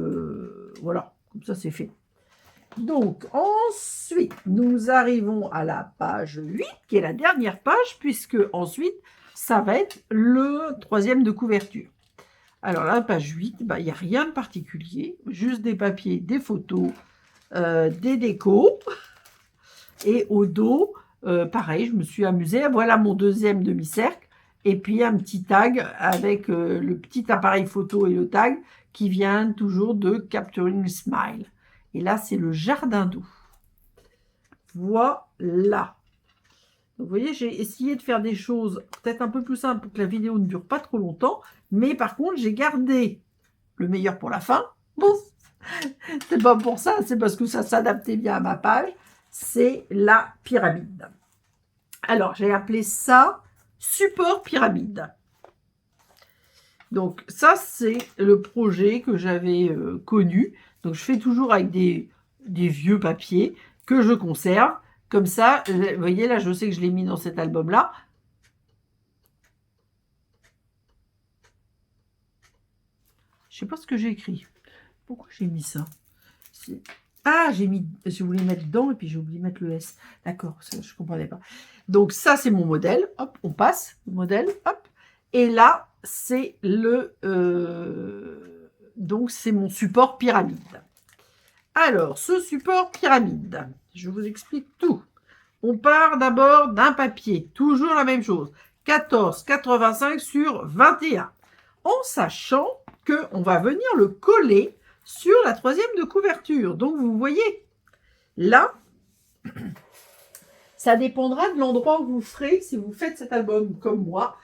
voilà, comme ça c'est fait. Donc ensuite, nous arrivons à la page 8, qui est la dernière page, puisque ensuite, ça va être le 3e de couverture. Alors la page 8, il n'y a rien de particulier, juste des papiers, des photos, des décos. Et au dos, pareil, je me suis amusée. Voilà mon 2e demi-cercle. Et puis un petit tag avec le petit appareil photo et le tag qui vient toujours de Capturing Smile. Et là, c'est le jardin d'eau. Voilà. Donc, vous voyez, j'ai essayé de faire des choses peut-être un peu plus simples pour que la vidéo ne dure pas trop longtemps. Mais par contre, j'ai gardé le meilleur pour la fin. Bon, c'est pas pour ça, c'est parce que ça s'adaptait bien à ma page. C'est la pyramide. Alors, j'ai appelé ça support pyramide. Donc, ça, c'est le projet que j'avais connu. Donc, je fais toujours avec des vieux papiers que je conserve. Comme ça, vous voyez, là, je sais que je l'ai mis dans cet album-là. Je ne sais pas ce que j'ai écrit. Pourquoi j'ai mis ça? Ah, je voulais mettre dedans et puis j'ai oublié de mettre le S. D'accord, je ne comprenais pas. Donc, ça, c'est mon modèle. Hop, on passe le modèle. Hop. Et là, c'est donc, c'est mon support pyramide. Alors, ce support pyramide, je vous explique tout. On part d'abord d'un papier, toujours la même chose. 14,85 sur 21. En sachant qu'on va venir le coller sur la troisième de couverture. Donc, vous voyez, là, ça dépendra de l'endroit où vous ferez, si vous faites cet album comme moi,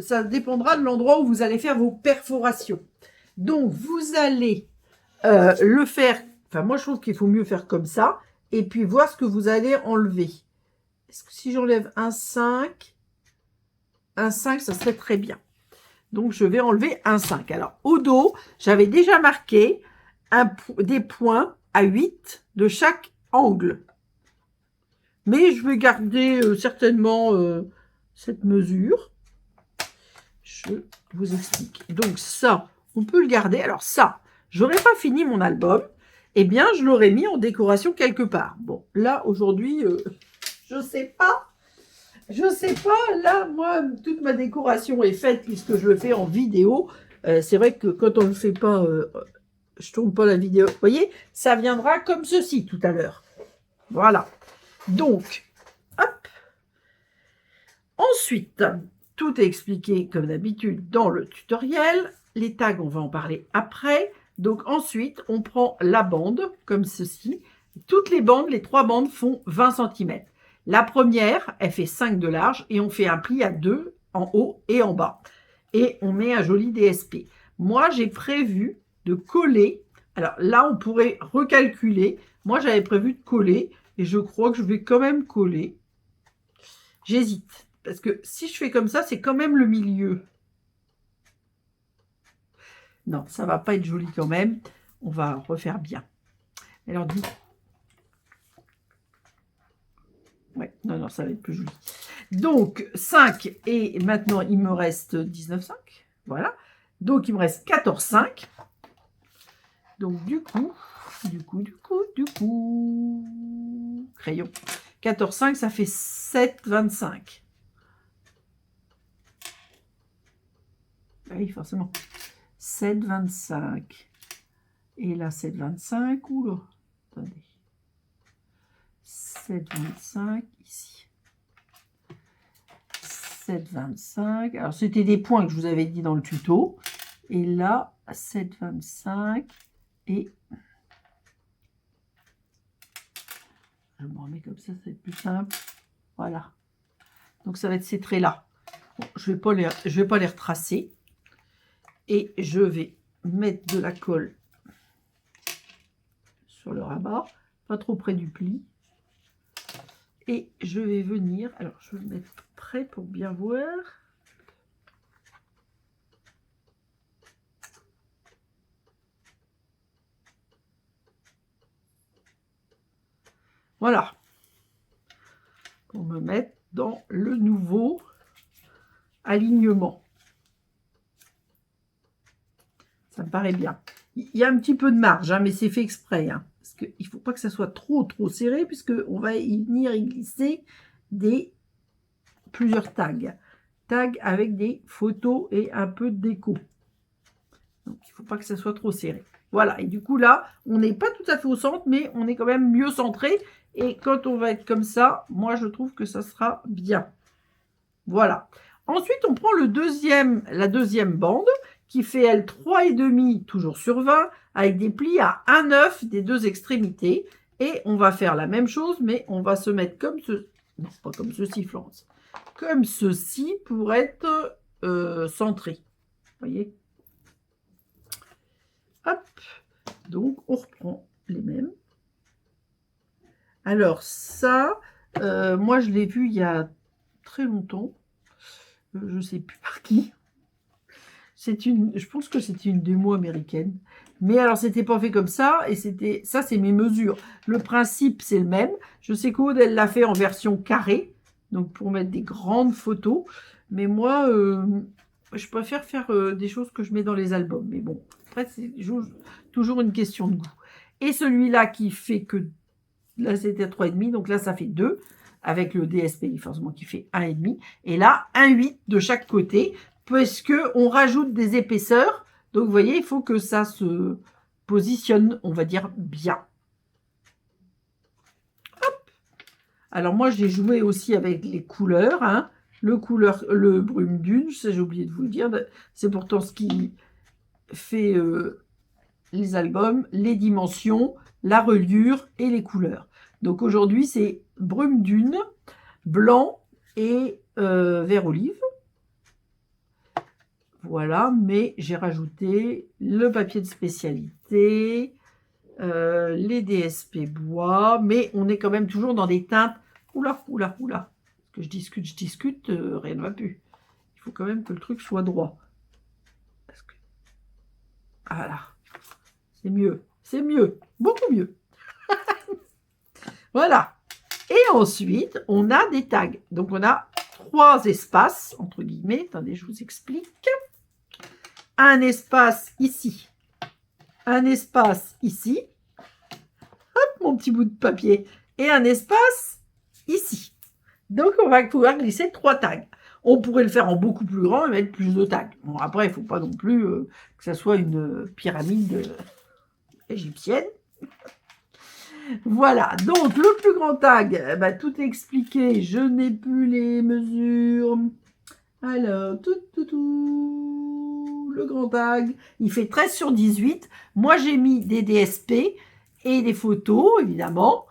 ça dépendra de l'endroit où vous allez faire vos perforations. Donc, vous allez le faire, enfin, moi, je trouve qu'il faut mieux faire comme ça, et puis voir ce que vous allez enlever. Est-ce que si j'enlève un 5, ça serait très bien. Donc, je vais enlever un 5. Alors, au dos, j'avais déjà marqué des points à 8 de chaque angle. Mais je vais garder certainement cette mesure. Je vous explique. Donc, ça, on peut le garder. Alors, ça, j'aurais pas fini mon album. Eh bien, je l'aurais mis en décoration quelque part. Bon, là, aujourd'hui, je sais pas. Je sais pas, là, moi, toute ma décoration est faite puisque je le fais en vidéo. C'est vrai que quand on ne le fait pas, je tourne pas la vidéo. Vous voyez, ça viendra comme ceci tout à l'heure. Voilà. Donc, hop. Ensuite, tout est expliqué comme d'habitude dans le tutoriel. Les tags, on va en parler après. Donc ensuite, on prend la bande comme ceci. Toutes les bandes, les 3 bandes font 20 cm. La première, elle fait 5 de large et on fait un pli à 2 en haut et en bas. Et on met un joli DSP. Moi, j'ai prévu de coller. Alors là, on pourrait recalculer. Moi, j'avais prévu de coller et je crois que je vais quand même coller. J'hésite. Parce que si je fais comme ça, c'est quand même le milieu. Non, ça va pas être joli quand même. On va refaire bien. Alors, du coup... Ouais, non, ça va être plus joli. Donc, 5 et maintenant, il me reste 19,5. Voilà. Donc, il me reste 14,5. Donc, du coup... Crayon. 14,5, ça fait 7,25. Oui, forcément. 7,25. Et là, 7,25. Oula, attendez. 7,25 ici. 7,25. Alors, c'était des points que je vous avais dit dans le tuto. Et là, 7,25. Et je me remets comme ça, c'est plus simple. Voilà. Donc, ça va être ces traits-là. Bon, je vais pas les retracer. Et je vais mettre de la colle sur le rabat, pas trop près du pli. Et je vais venir, alors je vais me mettre près pour bien voir. Voilà. Pour me mettre dans le nouveau alignement. Ça me paraît bien. Il y a un petit peu de marge, hein, mais c'est fait exprès. Hein, parce qu'il ne faut pas que ça soit trop serré, puisqu'on va y venir y glisser plusieurs tags. Tags avec des photos et un peu de déco. Donc, il ne faut pas que ça soit trop serré. Voilà, et du coup, là, on n'est pas tout à fait au centre, mais on est quand même mieux centré. Et quand on va être comme ça, moi, je trouve que ça sera bien. Voilà. Ensuite, on prend la deuxième bande, qui fait, elle, 3,5, toujours sur 20, avec des plis à 1,9 des deux extrémités. Et on va faire la même chose, mais on va se mettre comme ceci. Non, pas comme ceci, Florence. Comme ceci pour être centré. Vous voyez? Hop. Donc, on reprend les mêmes. Alors, ça, moi, je l'ai vu il y a très longtemps. Je ne sais plus par qui. Je pense que c'était une démo américaine. Mais alors, c'était pas fait comme ça. Et ça, c'est mes mesures. Le principe, c'est le même. Je sais qu'Aude, elle l'a fait en version carrée. Donc, pour mettre des grandes photos. Mais moi, je préfère faire des choses que je mets dans les albums. Mais bon, après, c'est toujours une question de goût. Et celui-là qui fait que... Là, c'était 3,5. Donc là, ça fait 2. Avec le DSP, forcément, qui fait 1,5. Et là, 1,8 de chaque côté. Puisque on rajoute des épaisseurs. Donc, vous voyez, il faut que ça se positionne, on va dire, bien. Hop. Alors, moi, j'ai joué aussi avec les couleurs. Hein. le brume dune, j'ai oublié de vous le dire, c'est pourtant ce qui fait les albums, les dimensions, la reliure et les couleurs. Donc aujourd'hui, c'est brume dune, blanc et vert olive. Voilà, mais j'ai rajouté le papier de spécialité, les DSP bois, mais on est quand même toujours dans des teintes. Oula. Que je discute, rien ne va plus. Il faut quand même que le truc soit droit. Voilà, c'est mieux, beaucoup mieux. Voilà. Et ensuite, on a des tags. Donc, on a 3 espaces, entre guillemets. Attendez, je vous explique. Un espace ici. Un espace ici. Hop, mon petit bout de papier. Et un espace ici. Donc, on va pouvoir glisser 3 tags. On pourrait le faire en beaucoup plus grand et mettre plus de tags. Bon, après, il ne faut pas non plus que ça soit une pyramide égyptienne. Voilà, donc le plus grand tag, bah, tout est expliqué, je n'ai plus les mesures. Alors, le grand tag, il fait 13 sur 18. Moi, j'ai mis des DSP et des photos, évidemment.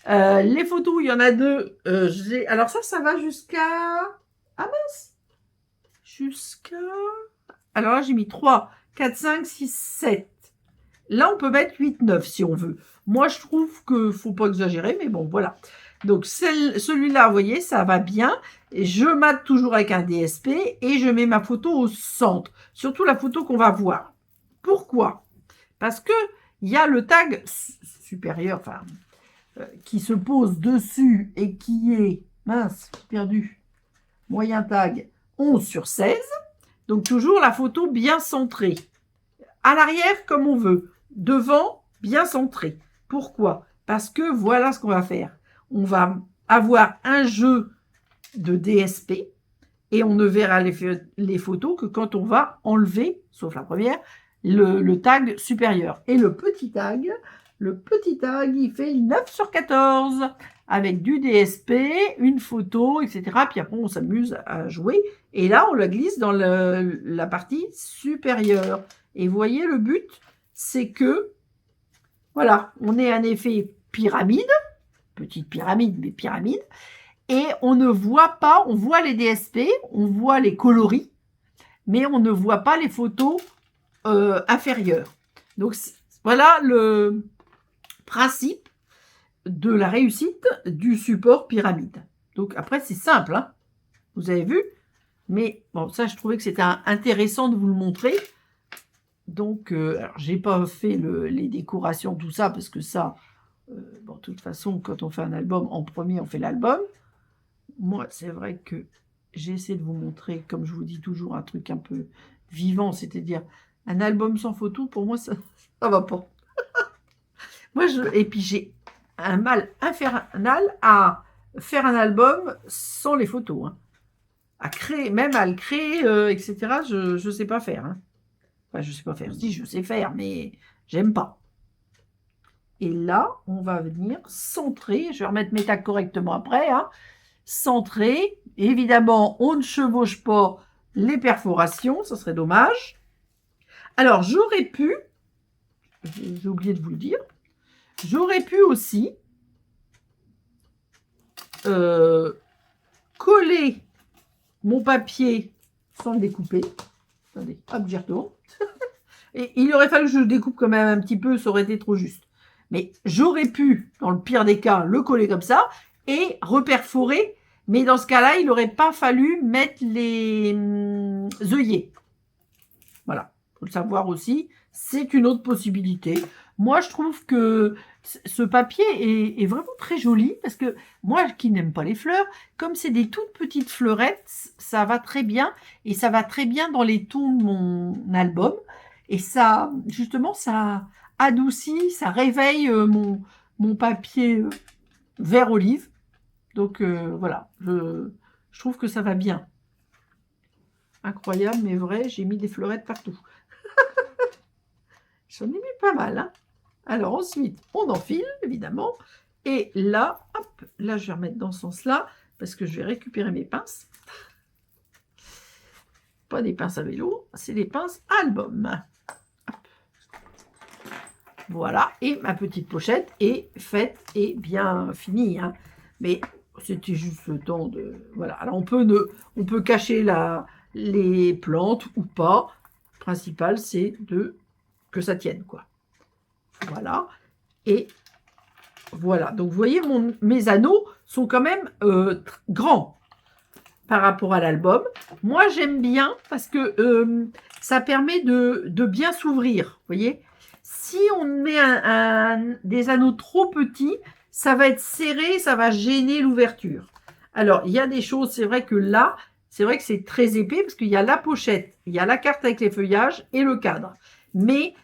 Les photos, il y en a 2. Alors ça va jusqu'à... Ah mince, jusqu'à... Alors là, j'ai mis 3, 4, 5, 6, 7. Là, on peut mettre 8, 9 si on veut. Moi, je trouve qu'il ne faut pas exagérer, mais bon, voilà. Donc, celui-là, vous voyez, ça va bien. Et je mate toujours avec un DSP et je mets ma photo au centre. Surtout la photo qu'on va voir. Pourquoi? Parce qu'il y a le tag supérieur, enfin, qui se pose dessus et qui est, mince, perdu, moyen tag 11 sur 16. Donc, toujours la photo bien centrée. À l'arrière, comme on veut. Devant, bien centré. Pourquoi? Parce que voilà ce qu'on va faire. On va avoir un jeu de DSP et on ne verra les photos que quand on va enlever, sauf la première, le tag supérieur. Et le petit tag, il fait 9 sur 14 avec du DSP, une photo, etc. Puis après, on s'amuse à jouer. Et là, on la glisse dans la partie supérieure. Et vous voyez, le but, c'est que, voilà, on ait un effet pyramide, petite pyramide, mais pyramide, et on ne voit pas, on voit les DSP, on voit les coloris, mais on ne voit pas les photos inférieures. Donc, voilà le principe de la réussite du support pyramide. Donc, après, c'est simple, hein, vous avez vu, mais bon, ça, je trouvais que c'était intéressant de vous le montrer. Donc, alors, j'ai pas fait les décorations, tout ça, parce que ça, bon, de toute façon, quand on fait un album, en premier, on fait l'album. Moi, c'est vrai que j'ai essayé de vous montrer, comme je vous dis toujours, un truc un peu vivant, c'est-à-dire un album sans photo, pour moi, ça va pas. Moi, et puis, j'ai un mal infernal à faire un album sans les photos. Hein. À créer, même à le créer, etc., je ne sais pas faire. Hein. Enfin, je sais pas faire. Si, je sais faire, mais j'aime pas. Et là, on va venir centrer. Je vais remettre mes tags correctement après. Hein. Centrer. Évidemment, on ne chevauche pas les perforations. Ça serait dommage. Alors, j'aurais pu, j'ai oublié de vous le dire, j'aurais pu aussi coller mon papier sans le découper. Attendez, hop, j'y retourne. Et il aurait fallu que je le découpe quand même un petit peu, ça aurait été trop juste. Mais j'aurais pu, dans le pire des cas, le coller comme ça et reperforer. Mais dans ce cas-là, il n'aurait pas fallu mettre les œillets. Voilà, il faut le savoir aussi. C'est une autre possibilité. Moi, je trouve que ce papier est vraiment très joli parce que moi, qui n'aime pas les fleurs, comme c'est des toutes petites fleurettes, ça va très bien et ça va très bien dans les tons de mon album. Et ça, justement, ça adoucit, ça réveille mon papier vert olive. Donc, voilà, je trouve que ça va bien. Incroyable, mais vrai, j'ai mis des fleurettes partout. J'en ai mis pas mal. Hein. Alors, ensuite, on enfile, évidemment. Et là, hop, là, je vais remettre dans ce sens-là, parce que je vais récupérer mes pinces. pas des pinces à vélo, c'est des pinces à album. Voilà, et ma petite pochette est faite et bien finie, hein. Mais c'était juste le temps de... Voilà, alors on peut cacher les plantes ou pas. Le principal, c'est que ça tienne, quoi. Voilà, et voilà. Donc, vous voyez, mes anneaux sont quand même grands par rapport à l'album. Moi, j'aime bien parce que ça permet de bien s'ouvrir, vous voyez. Si on met des anneaux trop petits, ça va être serré, ça va gêner l'ouverture. Alors, il y a des choses, c'est vrai que là, c'est vrai que c'est très épais parce qu'il y a la pochette, il y a la carte avec les feuillages et le cadre. Mais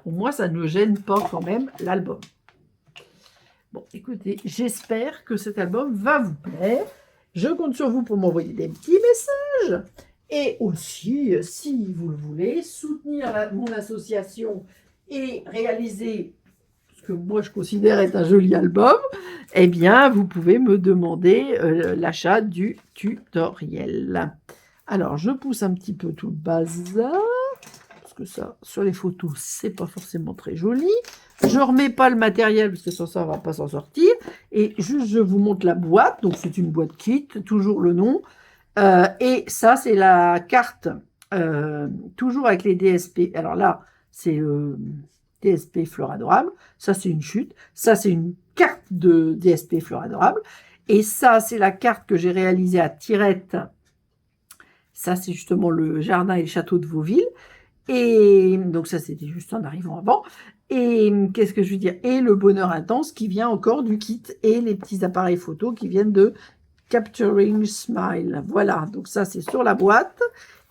pour moi, ça ne gêne pas quand même l'album. Bon, écoutez, j'espère que cet album va vous plaire. Je compte sur vous pour m'envoyer des petits messages. Et aussi, si vous le voulez, soutenir mon association et réaliser ce que moi je considère être un joli album, eh bien, vous pouvez me demander l'achat du tutoriel. Alors, je pousse un petit peu tout le bazar, parce que ça, sur les photos, c'est pas forcément très joli. Je remets pas le matériel, parce que sans ça, on va pas s'en sortir. Et juste, je vous montre la boîte. Donc, c'est une boîte kit, toujours le nom. Et ça, c'est la carte, toujours avec les DSP. Alors là, c'est le DSP Fleur Adorable. Ça, c'est une chute. Ça, c'est une carte de DSP Fleur Adorable. Et ça, c'est la carte que j'ai réalisée à Tirette. Ça, c'est justement le jardin et le château de Vauville. Et donc ça, c'était juste en arrivant avant. Et qu'est-ce que je veux dire? Et le bonheur intense qui vient encore du kit. Et les petits appareils photo qui viennent de Capturing Smile. Voilà, donc ça, c'est sur la boîte.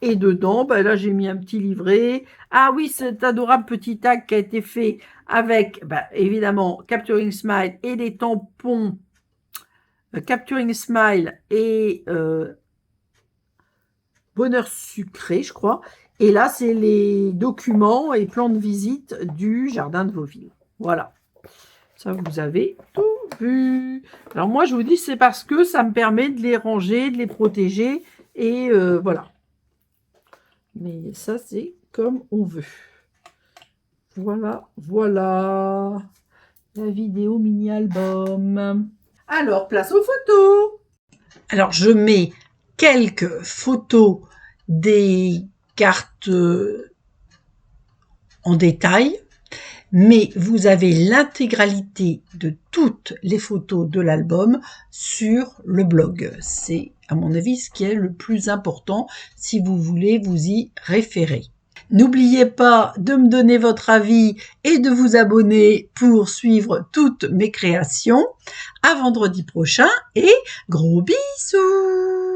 Et dedans, ben là, j'ai mis un petit livret. Ah oui, cet adorable petit tag qui a été fait avec, évidemment, Capturing Smile et des tampons. Capturing Smile et Bonheur sucré, je crois. Et là, c'est les documents et plans de visite du jardin de Vauville. Voilà. Ça, vous avez tout vu. Alors moi, je vous dis, c'est parce que ça me permet de les ranger, de les protéger. Et voilà. Mais ça, c'est comme on veut. Voilà, voilà. La vidéo mini-album. Alors, place aux photos. Alors, je mets quelques photos des cartes en détail, mais vous avez l'intégralité de toutes les photos de l'album sur le blog. C'est, à mon avis, ce qui est le plus important si vous voulez vous y référer. N'oubliez pas de me donner votre avis et de vous abonner pour suivre toutes mes créations. À vendredi prochain et gros bisous!